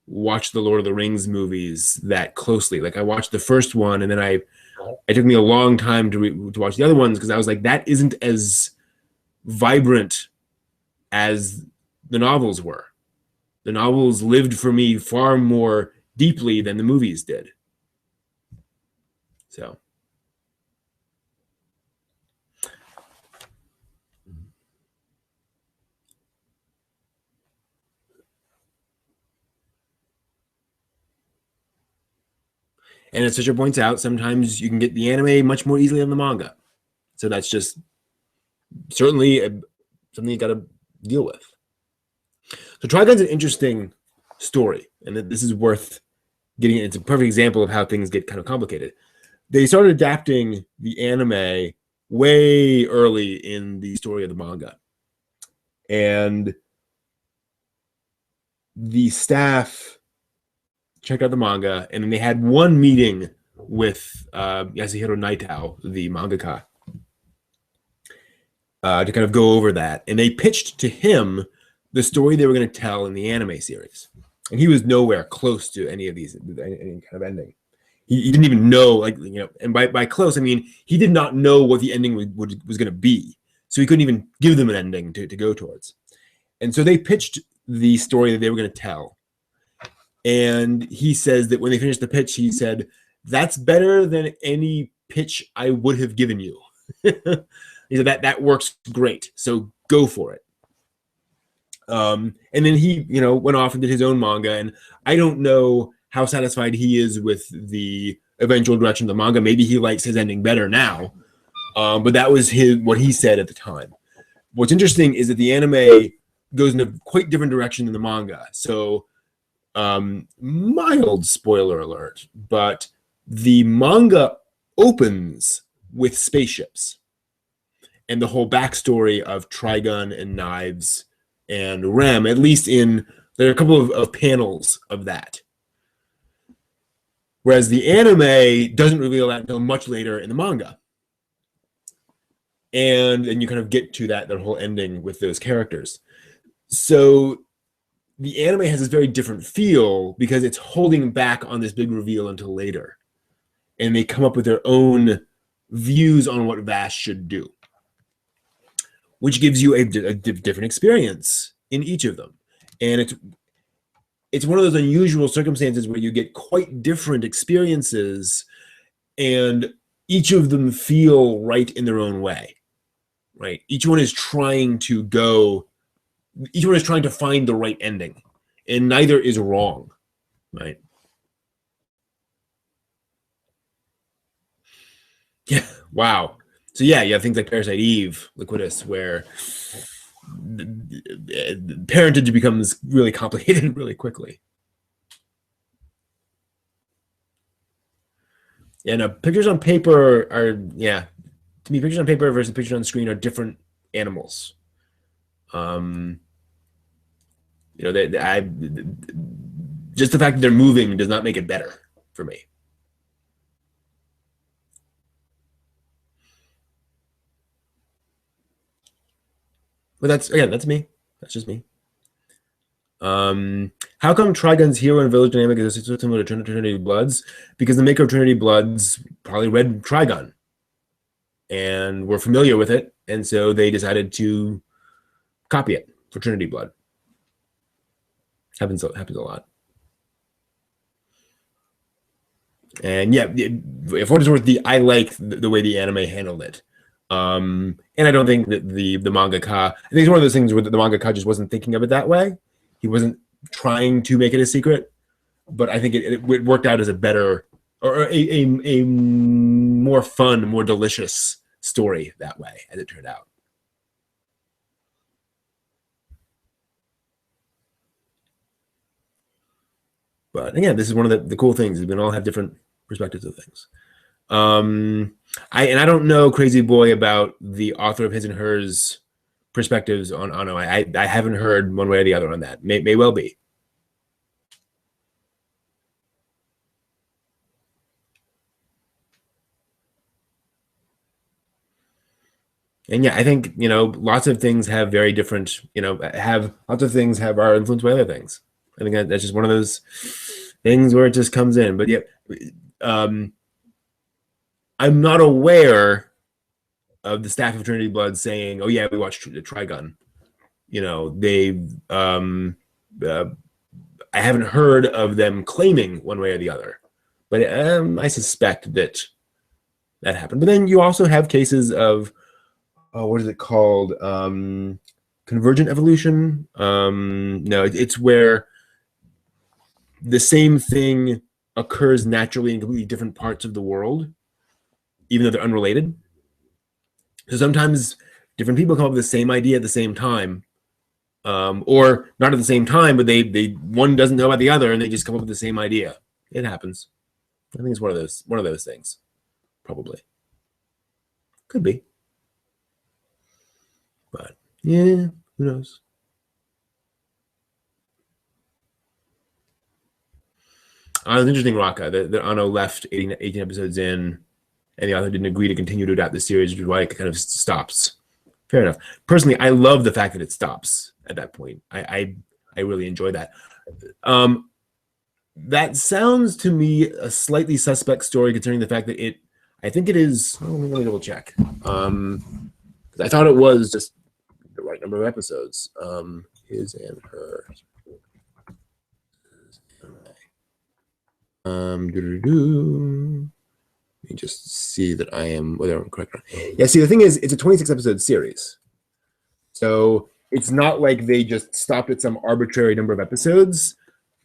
watch the Lord of the Rings movies that closely. Like I watched the first one, and then it took me a long time to watch the other ones, because I was like, that isn't as vibrant as the novels were. The novels lived for me far more deeply than the movies did. So. And as Fisher points out, sometimes you can get the anime much more easily than the manga. So that's just certainly something you got to deal with. So Trigun's an interesting story, and this is worth getting. It's a perfect example of how things get kind of complicated. They started adapting the anime way early in the story of the manga. And the staff checked out the manga, and then they had one meeting with Yasuhiro Naitao, the mangaka, to kind of go over that. And they pitched to him the story they were going to tell in the anime series. And he was nowhere close to any of these, any kind of ending. He didn't even know, and by close, I mean, he did not know what the ending was going to be. So he couldn't even give them an ending to go towards. And so they pitched the story that they were going to tell. And he says that when they finished the pitch, he said, that's better than any pitch I would have given you. He said that works great, so go for it. And then he, went off and did his own manga, and I don't know how satisfied he is with the eventual direction of the manga. Maybe he likes his ending better now, but that was what he said at the time. What's interesting is that the anime goes in a quite different direction than the manga. So, mild spoiler alert, but the manga opens with spaceships and the whole backstory of Trigun and Knives and Rem. At least there are a couple of panels of that. Whereas the anime doesn't reveal that until much later in the manga. And then you kind of get to that whole ending with those characters. So the anime has this very different feel because it's holding back on this big reveal until later. And they come up with their own views on what Vash should do, which gives you a different experience in each of them. And it's one of those unusual circumstances where you get quite different experiences and each of them feel right in their own way, right? Each one is trying to find the right ending, and neither is wrong, right? Yeah, wow. So yeah, you have things like Parasite Eve, Liquidus, where the parentage becomes really complicated really quickly. And pictures on paper are, to me, pictures on paper versus pictures on screen are different animals. Just the fact that they're moving does not make it better for me. But that's me. That's just me. How come Trigun's hero and village dynamic is so similar to Trinity Bloods? Because the maker of Trinity Bloods probably read Trigun and were familiar with it, and so they decided to copy it for Trinity Blood. Happens a lot. And yeah, if what is worth, I like the way the anime handled it. And I don't think that the mangaka, I think it's one of those things where the mangaka just wasn't thinking of it that way. He wasn't trying to make it a secret, but I think it worked out as a better, or a more fun, more delicious story that way, as it turned out. But again, this is one of the cool things. We can all have different perspectives of things. I don't know, Crazy Boy, about the author of His and Hers perspectives on Anno. I haven't heard one way or the other on that. May well be. And yeah, I think, lots of things have very different, lots of things are influenced by other things. I think that's just one of those things where it just comes in. But yeah, I'm not aware of the staff of Trinity Blood saying, "Oh yeah, we watched Trigun." I haven't heard of them claiming one way or the other, but I suspect that happened. But then you also have cases of, what is it called? Convergent evolution. No, it's where the same thing occurs naturally in completely different parts of the world, even though they're unrelated. So sometimes different people come up with the same idea at the same time, or not at the same time, but they one doesn't know about the other, and they just come up with the same idea. It happens. I think it's one of those things, probably. Could be, but yeah, who knows? It's interesting, Raka, that Anno left 18 episodes in, and the author didn't agree to continue to adapt the series, which is why it kind of stops. Fair enough. Personally, I love the fact that it stops at that point. I really enjoy that. That sounds to me a slightly suspect story, considering the fact that I think it is. Let me double check. Because I thought it was just the right number of episodes. His and Hers. Let me just see that I am whether I'm correct. Yeah, see, the thing is, it's a 26 episode series. So it's not like they just stopped at some arbitrary number of episodes.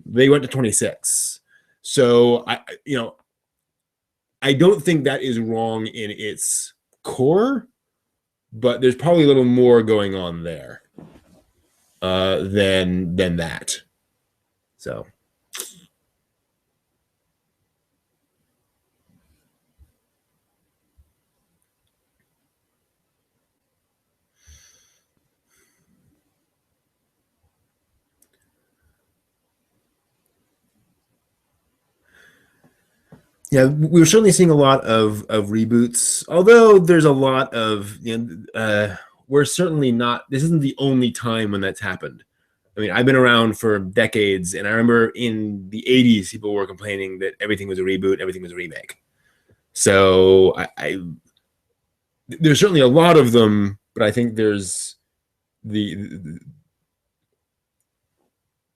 They went to 26. So I don't think that is wrong in its core, but there's probably a little more going on there than that. So. Yeah, we're certainly seeing a lot of reboots, although there's a lot of, we're certainly not, this isn't the only time when that's happened. I mean, I've been around for decades, and I remember in the 80s, people were complaining that everything was a reboot, everything was a remake. So there's certainly a lot of them, but I think there's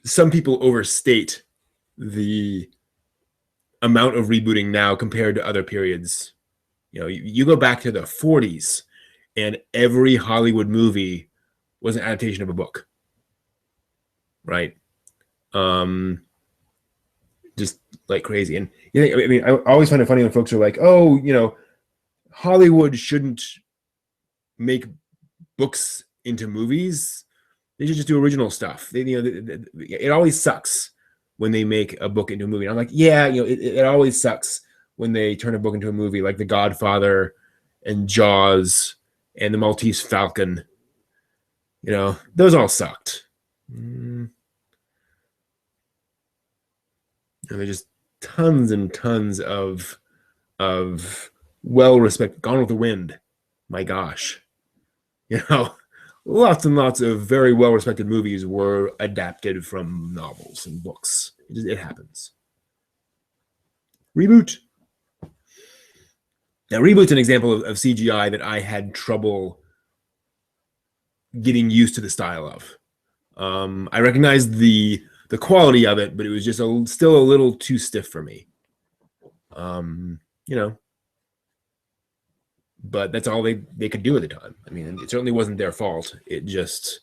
some people overstate the amount of rebooting now compared to other periods. You go back to the 40s, and every Hollywood movie was an adaptation of a book, right? Just like crazy. And I mean, I always find it funny when folks are like, "Oh, Hollywood shouldn't make books into movies. They should just do original stuff." It always sucks when they make a book into a movie. And I'm like, yeah, it always sucks when they turn a book into a movie, like The Godfather and Jaws and The Maltese Falcon. Those all sucked. And there's just tons and tons of well-respected. Gone with the Wind, my gosh, lots and lots of very well-respected movies were adapted from novels and books. It happens. Reboot. Now, Reboot's an example of CGI that I had trouble getting used to the style of. I recognized the quality of it, but it was just still a little too stiff for me. But that's all they could do at the time. I mean, it certainly wasn't their fault. It just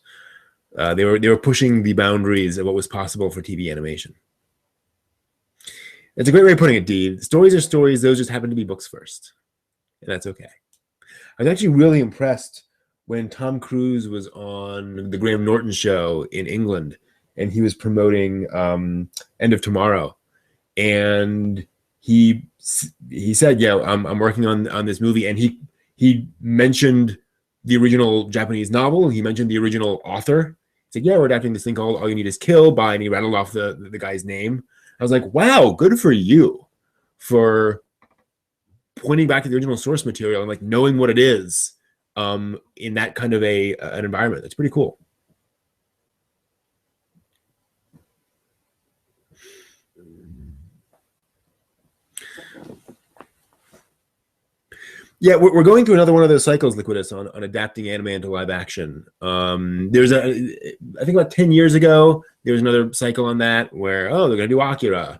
they were pushing the boundaries of what was possible for TV animation. It's a great way of putting it, Dee. Stories are stories; those just happen to be books first, and that's okay. I was actually really impressed when Tom Cruise was on the Graham Norton show in England, and he was promoting End of Tomorrow, and he said, "Yeah, I'm working on this movie," and he mentioned the original Japanese novel. He mentioned the original author. He said, "Yeah, we're adapting this thing called All You Need Is Kill" by, and he rattled off the guy's name. I was like, "Wow, good for you for pointing back to the original source material and like knowing what it is in that kind of an environment." That's pretty cool. Yeah, we're going through another one of those cycles, Liquidus, on adapting anime into live action. There's I think about 10 years ago, there was another cycle on that where, they're going to do Akira.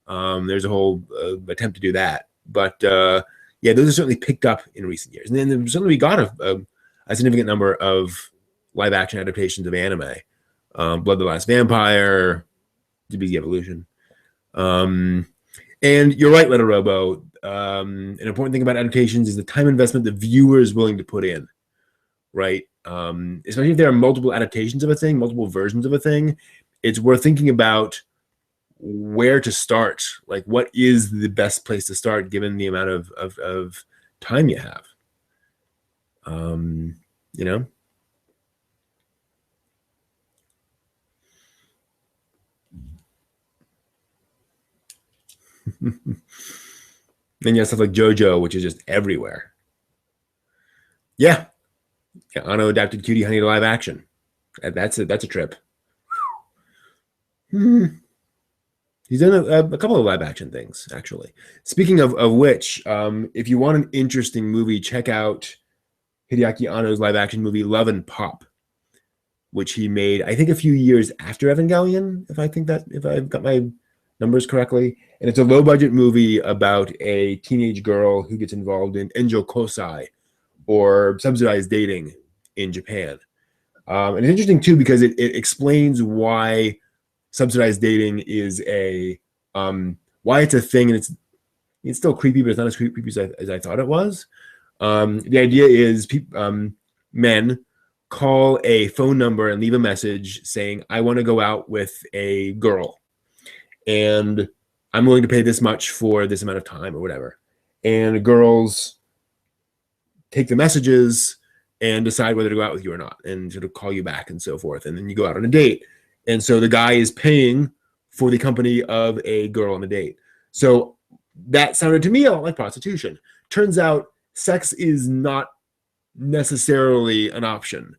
There's a whole attempt to do that. But yeah, those are certainly picked up in recent years. And then there's certainly got a significant number of live action adaptations of anime. Blood the Last Vampire, DBZ Evolution. And you're right, Letter Robo. An important thing about adaptations is the time investment the viewer is willing to put in, right? Especially if there are multiple adaptations of a thing, multiple versions of a thing, it's worth thinking about where to start. Like, what is the best place to start given the amount of time you have? Then you have stuff like JoJo, which is just everywhere. Yeah, Ano adapted Cutie Honey to live action. That's a trip. He's done a couple of live action things, actually. Speaking of which, if you want an interesting movie, check out Hideaki Anno's live action movie Love and Pop, which he made, I think, a few years after Evangelion. If I've got my numbers correctly. And it's a low budget movie about a teenage girl who gets involved in enjo kosai, or subsidized dating in Japan. And it's interesting too because it explains why subsidized dating is why it's a thing, and it's still creepy, but it's not as creepy as I thought it was. The idea is men call a phone number and leave a message saying, "I want to go out with a girl, and I'm willing to pay this much for this amount of time," or whatever. And girls take the messages and decide whether to go out with you or not, and sort of call you back and so forth. And then you go out on a date. And so the guy is paying for the company of a girl on a date. So that sounded to me a lot like prostitution. Turns out sex is not necessarily an option.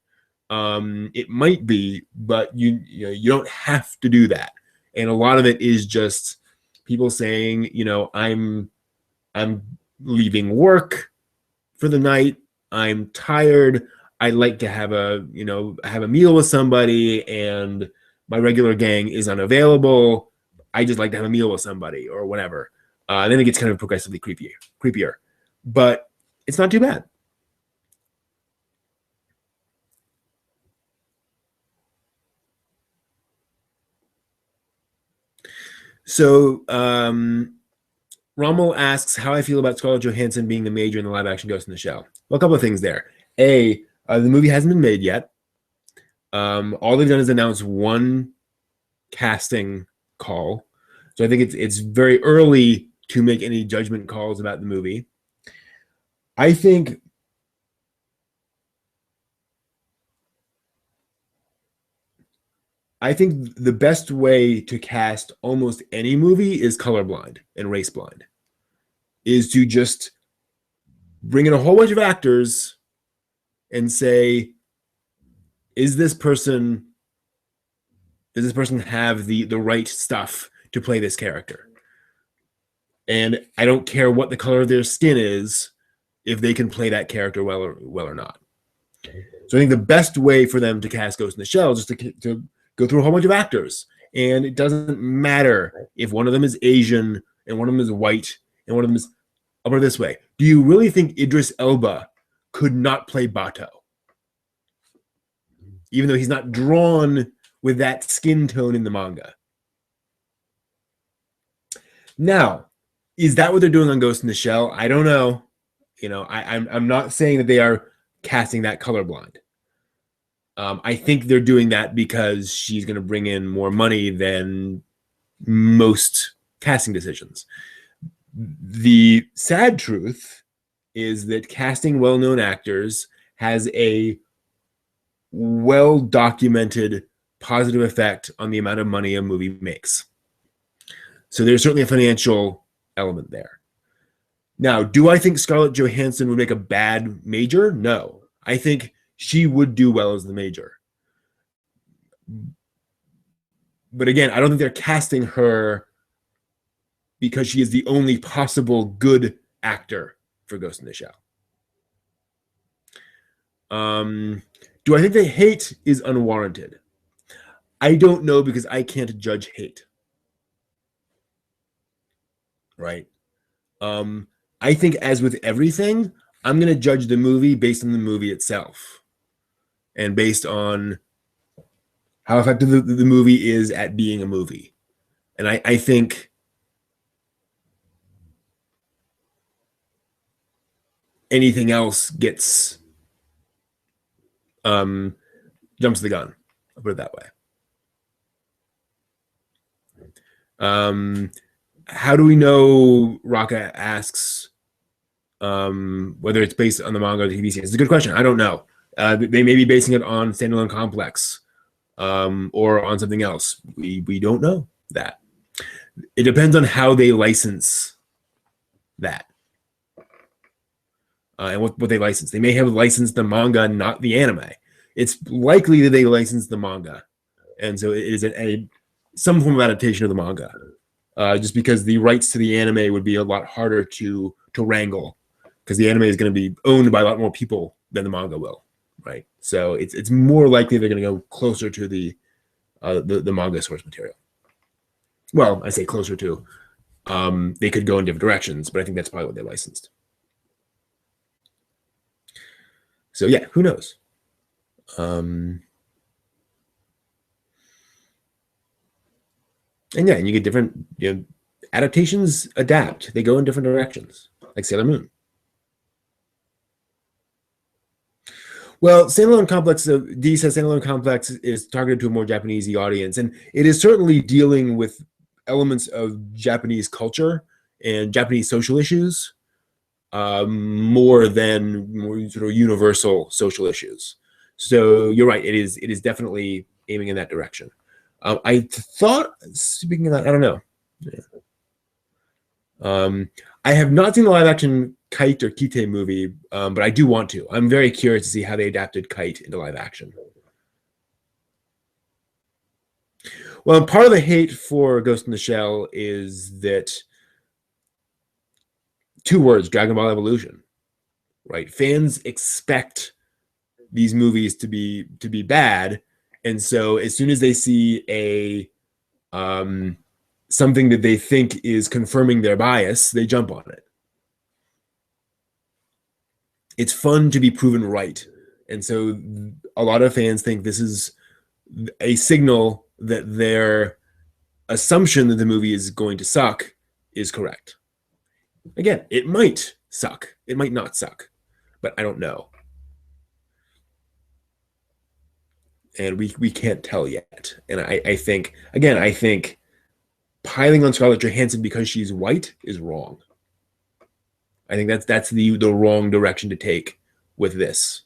It might be, but you don't have to do that. And a lot of it is just people saying, I'm leaving work for the night. I'm tired. I'd like to have a meal with somebody, and my regular gang is unavailable. I just like to have a meal with somebody, or whatever. Then it gets kind of progressively creepier, but it's not too bad. So Rommel asks how I feel about Scarlett Johansson being the major in the live-action Ghost in the Shell. Well, a couple of things there. The movie hasn't been made yet. All they've done is announce one casting call. So I think it's very early to make any judgment calls about the movie. I think the best way to cast almost any movie is colorblind and race blind. Is to just bring in a whole bunch of actors and say, does this person have the right stuff to play this character? And I don't care what the color of their skin is, if they can play that character well or not. So I think the best way for them to cast Ghost in the Shell is just to go through a whole bunch of actors. And it doesn't matter if one of them is Asian and one of them is white and one of them is, I'll put it this way. Do you really think Idris Elba could not play Bato? Even though he's not drawn with that skin tone in the manga. Now, is that what they're doing on Ghost in the Shell? I don't know. I'm not saying that they are casting that colorblind. I think they're doing that because she's going to bring in more money than most casting decisions. The sad truth is that casting well-known actors has a well-documented positive effect on the amount of money a movie makes. So there's certainly a financial element there. Now, do I think Scarlett Johansson would make a bad major? No. I think she would do well as the major. But again, I don't think they're casting her because she is the only possible good actor for Ghost in the Shell. Do I think the hate is unwarranted? I don't know, because I can't judge hate. Right? I think, as with everything, I'm going to judge the movie based on the movie itself and based on how effective the movie is at being a movie. And I think anything else gets jumps the gun. I'll put it that way. How do we know? Raka asks whether it's based on the manga or the TV series. It's a good question. I don't know. They may be basing it on Standalone Complex or on something else. We don't know that. It depends on how they license that and what they license. They may have licensed the manga, not the anime. It's likely that they licensed the manga, and so it is some form of adaptation of the manga. Just because the rights to the anime would be a lot harder to wrangle, because the anime is going to be owned by a lot more people than the manga will, right? So it's more likely they're going to go closer to the manga source material. Well, I say closer to. They could go in different directions, but I think that's probably what they licensed. So yeah, who knows? And yeah, and you get different, adaptations adapt. They go in different directions, like Sailor Moon. Well, Standalone Complex, D says Standalone Complex is targeted to a more Japanese audience, and it is certainly dealing with elements of Japanese culture and Japanese social issues more than more sort of universal social issues. So you're right; it is definitely aiming in that direction. I thought, speaking of that, I don't know. I have not seen the live action Kite or Kite movie, but I do want to. I'm very curious to see how they adapted Kite into live action. Well, part of the hate for Ghost in the Shell is that two words, Dragon Ball Evolution, right? Fans expect these movies to be bad, and so as soon as they see a something that they think is confirming their bias, they jump on it. It's fun to be proven right. And so a lot of fans think this is a signal that their assumption that the movie is going to suck is correct. Again, it might suck. It might not suck, but I don't know. And we can't tell yet. And I think, again, I think piling on Scarlett Johansson because she's white is wrong. I think that's the wrong direction to take with this.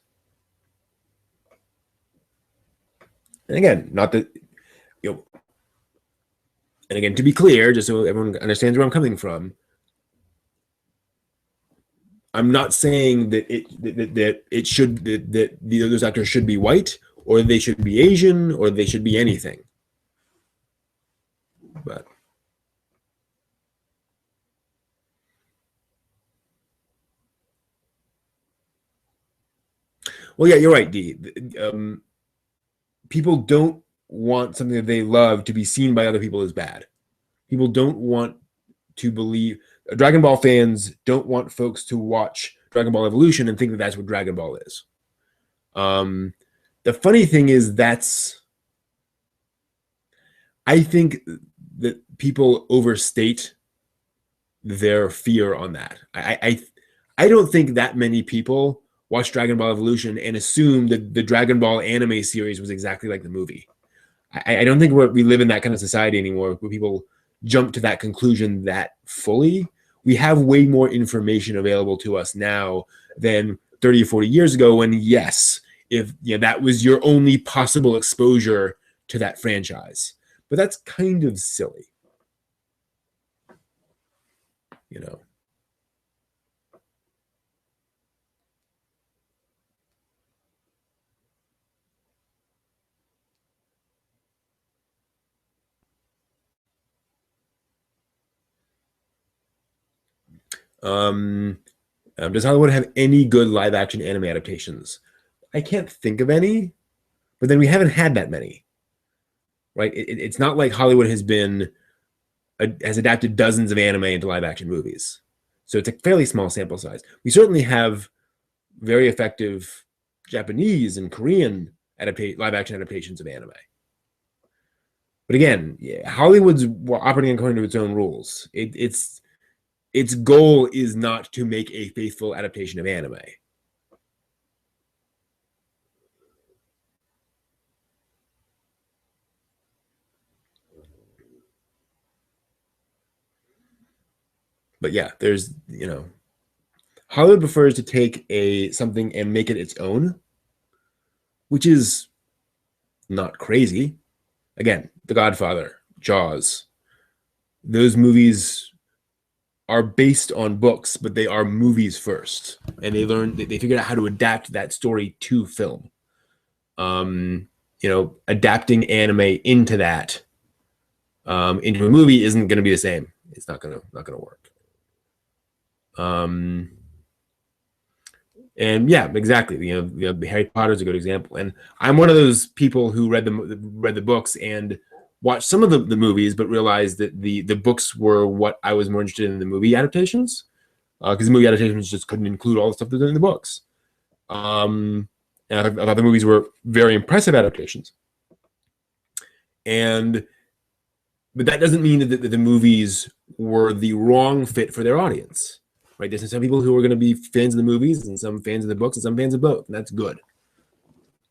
And again, not that, and again, to be clear, just so everyone understands where I'm coming from, I'm not saying that those actors should be white, or they should be Asian, or they should be anything. But well, yeah, you're right, D. People don't want something that they love to be seen by other people as bad. People don't want to believe. Dragon Ball fans don't want folks to watch Dragon Ball Evolution and think that that's what Dragon Ball is. The funny thing is I think that people overstate their fear on that. I don't think that many people watch Dragon Ball Evolution and assume that the Dragon Ball anime series was exactly like the movie. I don't think we live in that kind of society anymore where people jump to that conclusion that fully. We have way more information available to us now than 30 or 40 years ago when, yes, if that was your only possible exposure to that franchise. But that's kind of silly. Does Hollywood have any good live action anime adaptations? I can't think of any, but then we haven't had that many, right? It's not like Hollywood has adapted dozens of anime into live action movies. So it's a fairly small sample size. We certainly have very effective Japanese and Korean live action adaptations of anime. But again, Hollywood's operating according to its own rules. Its goal is not to make a faithful adaptation of anime. But yeah, there's, Hollywood prefers to take something and make it its own, which is not crazy. Again, The Godfather, Jaws, those movies are based on books, but they are movies first, and they figured out how to adapt that story to film. Adapting anime into that into a movie isn't going to be the same. It's not going to work. And yeah, exactly. Harry Potter is a good example, and I'm one of those people who read the books and watched some of the movies, but realized that the books were what I was more interested in the movie adaptations, because the movie adaptations just couldn't include all the stuff that's in the books. And I thought the movies were very impressive adaptations. But that doesn't mean that the movies were the wrong fit for their audience, right? There's some people who are going to be fans of the movies, and some fans of the books, and some fans of both, and that's good.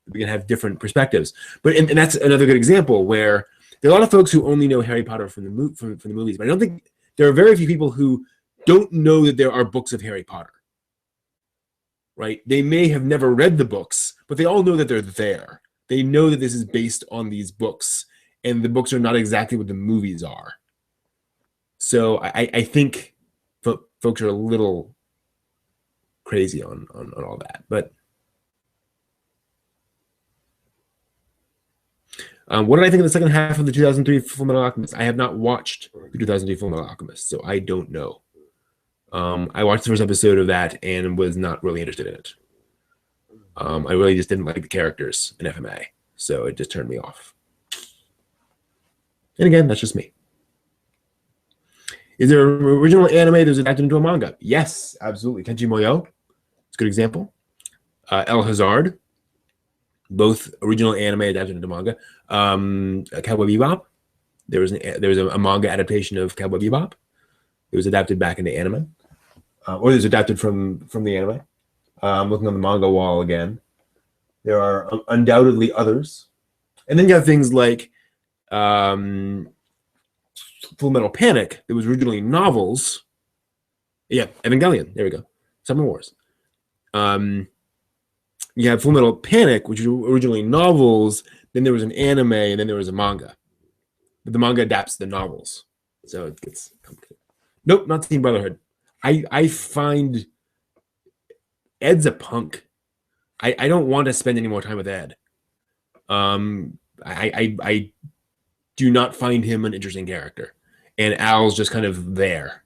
We can have different perspectives. But and that's another good example where there are a lot of folks who only know Harry Potter from the movies, but I don't think there are very few people who don't know that there are books of Harry Potter, right? They may have never read the books, but they all know that they're there. They know that this is based on these books, and the books are not exactly what the movies are. So I think folks are a little crazy on all that. But what did I think of the second half of the 2003 Fullmetal Alchemist? I have not watched the 2003 Fullmetal Alchemist, so I don't know. I watched the first episode of that and was not really interested in it. I really just didn't like the characters in FMA, so it just turned me off. And again, that's just me. Is there an original anime that was adapted into a manga? Yes, absolutely. Kenji Moyo, it's a good example. El Hazard, both original anime adapted into manga. Cowboy Bebop, there was a manga adaptation of Cowboy Bebop. It was adapted back into anime, or it was adapted from the anime. Looking on the manga wall again, there are undoubtedly others, and then you have things like Full Metal Panic. That was originally novels. Yeah, Evangelion. There we go. Summer Wars. You have Full Metal Panic, which was originally novels. Then there was an anime, and then there was a manga. But the manga adapts the novels, so it gets complicated. Nope, not Teen Brotherhood. I find Ed's a punk. I don't want to spend any more time with Ed. I do not find him an interesting character, and Al's just kind of there.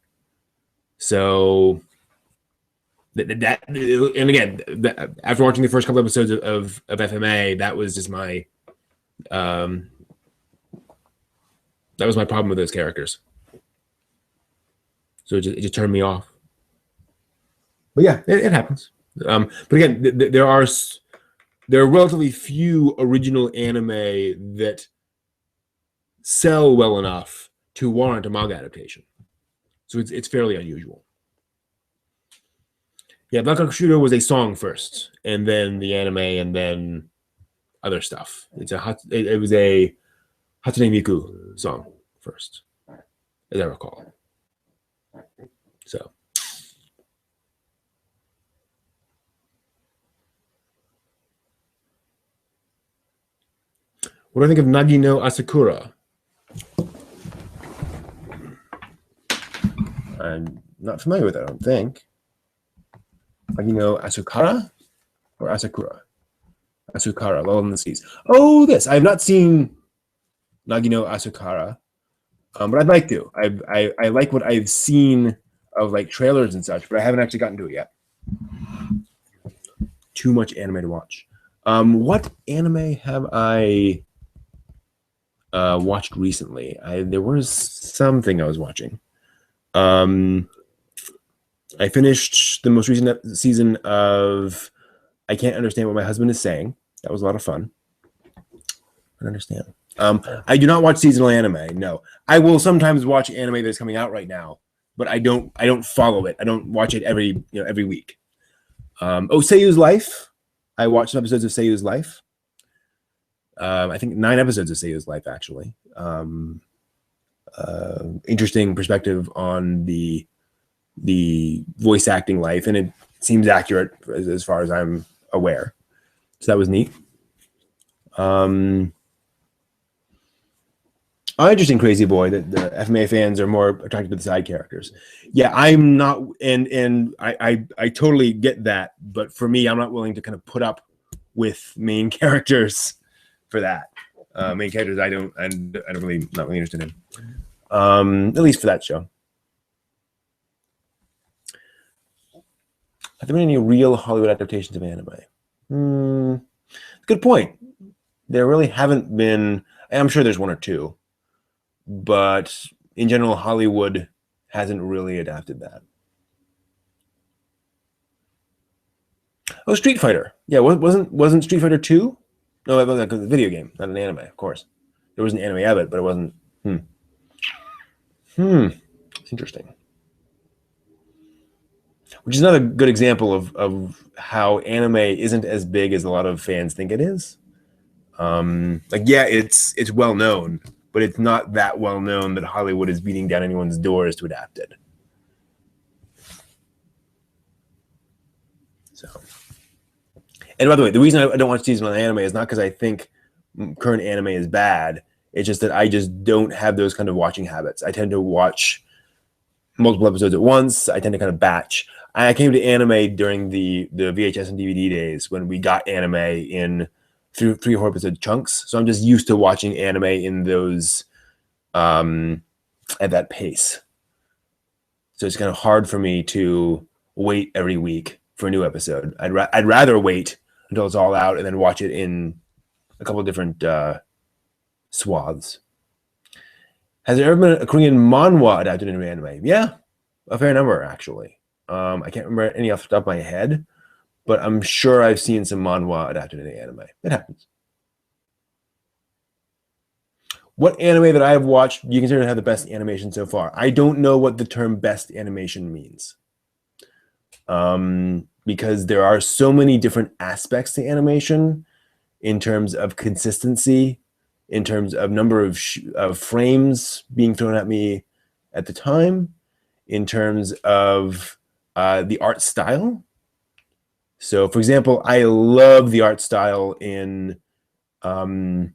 So that and again, after watching the first couple episodes of FMA, that was just my that was my problem with those characters. So it just turned me off. But yeah, it happens. But again, there are relatively few original anime that sell well enough to warrant a manga adaptation. So it's fairly unusual. Yeah, Black Hawk Shooter was a song first, and then the anime, and then other stuff. It was a Hatsune Miku song first, as I recall. So. What do I think of Nagi no Asakura? I'm not familiar with it, I don't think. Nagi no Asukara or Asakura? Asukara, Lull in the Seas. Oh, this. I have not seen Nagi no Asukara, but I'd like to. I like what I've seen of like trailers and such, but I haven't actually gotten to it yet. Too much anime to watch. What anime have I watched recently? There was something I was watching. I finished the most recent season of I Can't Understand What My Husband Is Saying. That was a lot of fun. I don't understand. I do not watch seasonal anime. No, I will sometimes watch anime that's coming out right now, but I don't follow it. I don't watch it every week. Seiyu's Life. I watched some episodes of Seiyu's Life. I think 9 episodes of Seiyu's Life, actually. Interesting perspective on the voice acting life, and it seems accurate as far as I'm aware. So that was neat. Interesting, Crazy Boy, that the FMA fans are more attracted to the side characters. Yeah, I'm not, and I totally get that, but for me, I'm not willing to kind of put up with main characters for that. Main characters I'm not really interested in. At least for that show. Have there been any real Hollywood adaptations of anime? Good point. There really haven't been. I'm sure there's one or two. but in general, Hollywood hasn't really adapted that. Oh, Street Fighter. Yeah, wasn't Street Fighter 2? No, it wasn't, a video game, not an anime, of course. There was an anime of it, but it wasn't. It's interesting. Which is another good example of how anime isn't as big as a lot of fans think it is. Like, yeah, it's well known, but it's not that well known that Hollywood is beating down anyone's doors to adapt it. So, and by the way, the reason I don't watch seasonal anime is not because I think current anime is bad. It's just that I just don't have those kind of watching habits. I tend to watch multiple episodes at once. I tend to kind of batch. I came to anime during the VHS and DVD days when we got anime in 3 or 4 episode chunks. So I'm just used to watching anime in those at that pace. So it's kind of hard for me to wait every week for a new episode. I'd rather wait until it's all out and then watch it in a couple of different swaths. Has there ever been a Korean manhwa adapted into anime? Yeah, a fair number, actually. I can't remember any off the top of my head, but I'm sure I've seen some manhwa adapted into anime. It happens. What anime that I have watched do you consider to have the best animation so far? I don't know what the term best animation means. Because there are so many different aspects to animation in terms of consistency, in terms of number of frames being thrown at me at the time, in terms of the art style. So, for example, I love the art style in Quiet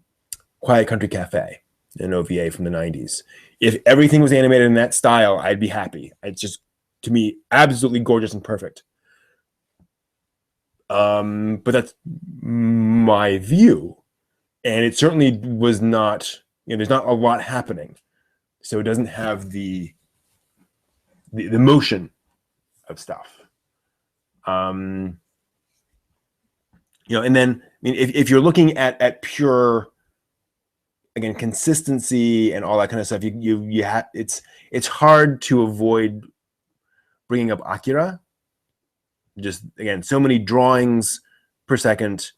Country Cafe, an OVA from the 90s. If everything was animated in that style, I'd be happy. It's just, to me, absolutely gorgeous and perfect. But that's my view. And it certainly was not, there's not a lot happening. So it doesn't have the motion of stuff. And then if you're looking at pure, again, consistency and all that kind of stuff, you have it's hard to avoid bringing up Akira. Just, again, so many drawings per second,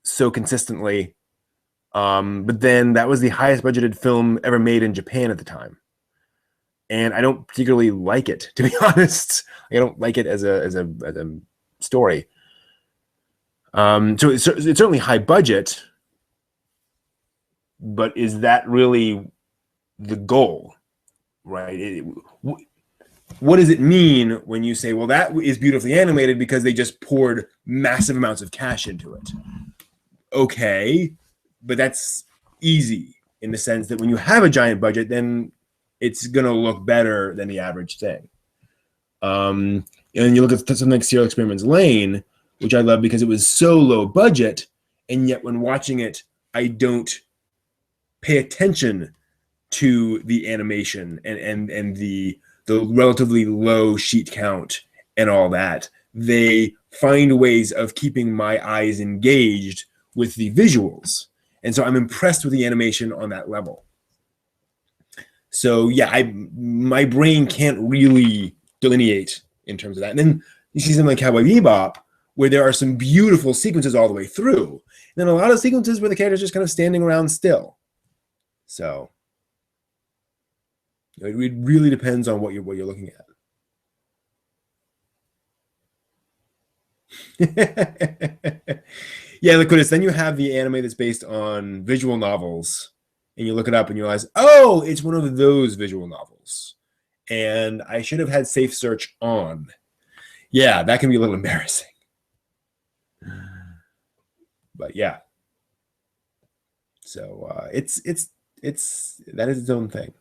so consistently. But then that was the highest budgeted film ever made in Japan at the time. And I don't particularly like it, to be honest. I don't like it as a story. So it's certainly high budget, but is that really the goal, right? What does it mean when you say, well, that is beautifully animated because they just poured massive amounts of cash into it? Okay, but that's easy in the sense that when you have a giant budget, then it's going to look better than the average thing. And you look at something like Serial Experiments Lane, which I love because it was so low budget, and yet when watching it, I don't pay attention to the animation and the relatively low sheet count and all that. They find ways of keeping my eyes engaged with the visuals. And so I'm impressed with the animation on that level. So yeah, my brain can't really delineate in terms of that. And then you see something like Cowboy Bebop, where there are some beautiful sequences all the way through. And then a lot of sequences where the character's just kind of standing around still. So it really depends on what you're looking at. Yeah, Liquidus, then you have the anime that's based on visual novels, and you look it up and you realize, oh, it's one of those visual novels. And I should have had safe search on. Yeah, that can be a little embarrassing. But yeah. So it's that is its own thing.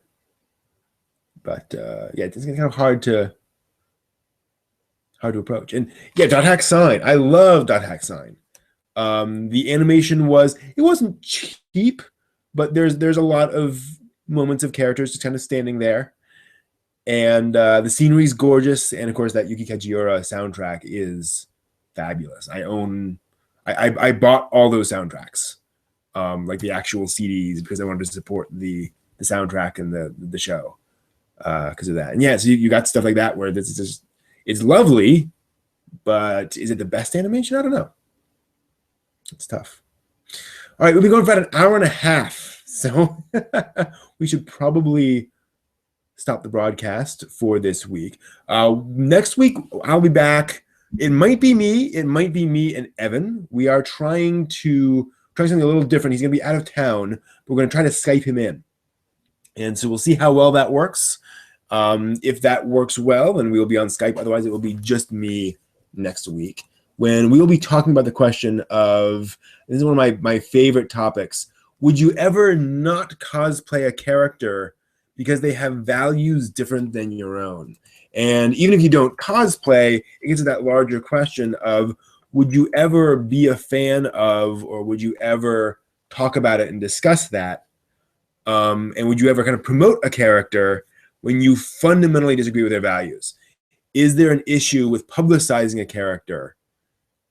But yeah, it's kind of hard to approach. And yeah, Dot Hack Sign. I love Dot Hack Sign. The animation wasn't cheap, but there's a lot of moments of characters just kind of standing there. And the scenery is gorgeous. And of course, that Yuki Kajiura soundtrack is fabulous. I bought all those soundtracks, like the actual CDs, because I wanted to support the the soundtrack and the show because of that. And yeah, so you got stuff like that where this is just, it's lovely, but is it the best animation? I don't know. It's tough. All right, we'll be going for about an hour and a half, so we should probably stop the broadcast for this week. Next week, I'll be back. It might be me and Evan. We are trying something a little different. He's going to be out of town, but we're going to try to Skype him in. And so we'll see how well that works. If that works well, then we will be on Skype. Otherwise, it will be just me next week, when we will be talking about the question of, this is one of my favorite topics, would you ever not cosplay a character because they have values different than your own? And even if you don't cosplay, it gets to that larger question of, would you ever be a fan of, or would you ever talk about it and discuss that? And would you ever kind of promote a character when you fundamentally disagree with their values? Is there an issue with publicizing a character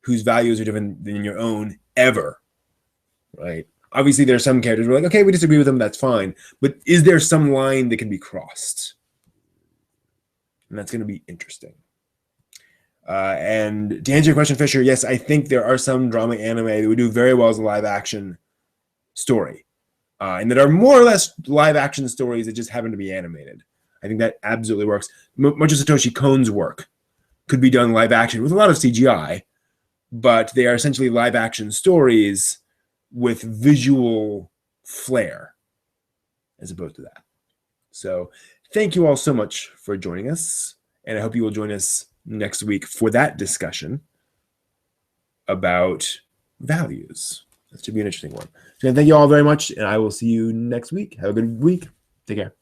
whose values are different than your own ever? Right? Obviously, there are some characters who are like, okay, we disagree with them, that's fine. But is there some line that can be crossed? And that's going to be interesting. And to answer your question, Fisher, yes, I think there are some drama anime that would do very well as a live action story. And that are more or less live action stories that just happen to be animated. I think that absolutely works. Much of Satoshi Kon's work could be done live action with a lot of CGI, but they are essentially live action stories with visual flair as opposed to that. So thank you all so much for joining us, and I hope you will join us next week for that discussion about values. That should be an interesting one. So thank you all very much, and I will see you next week. Have a good week. Take care.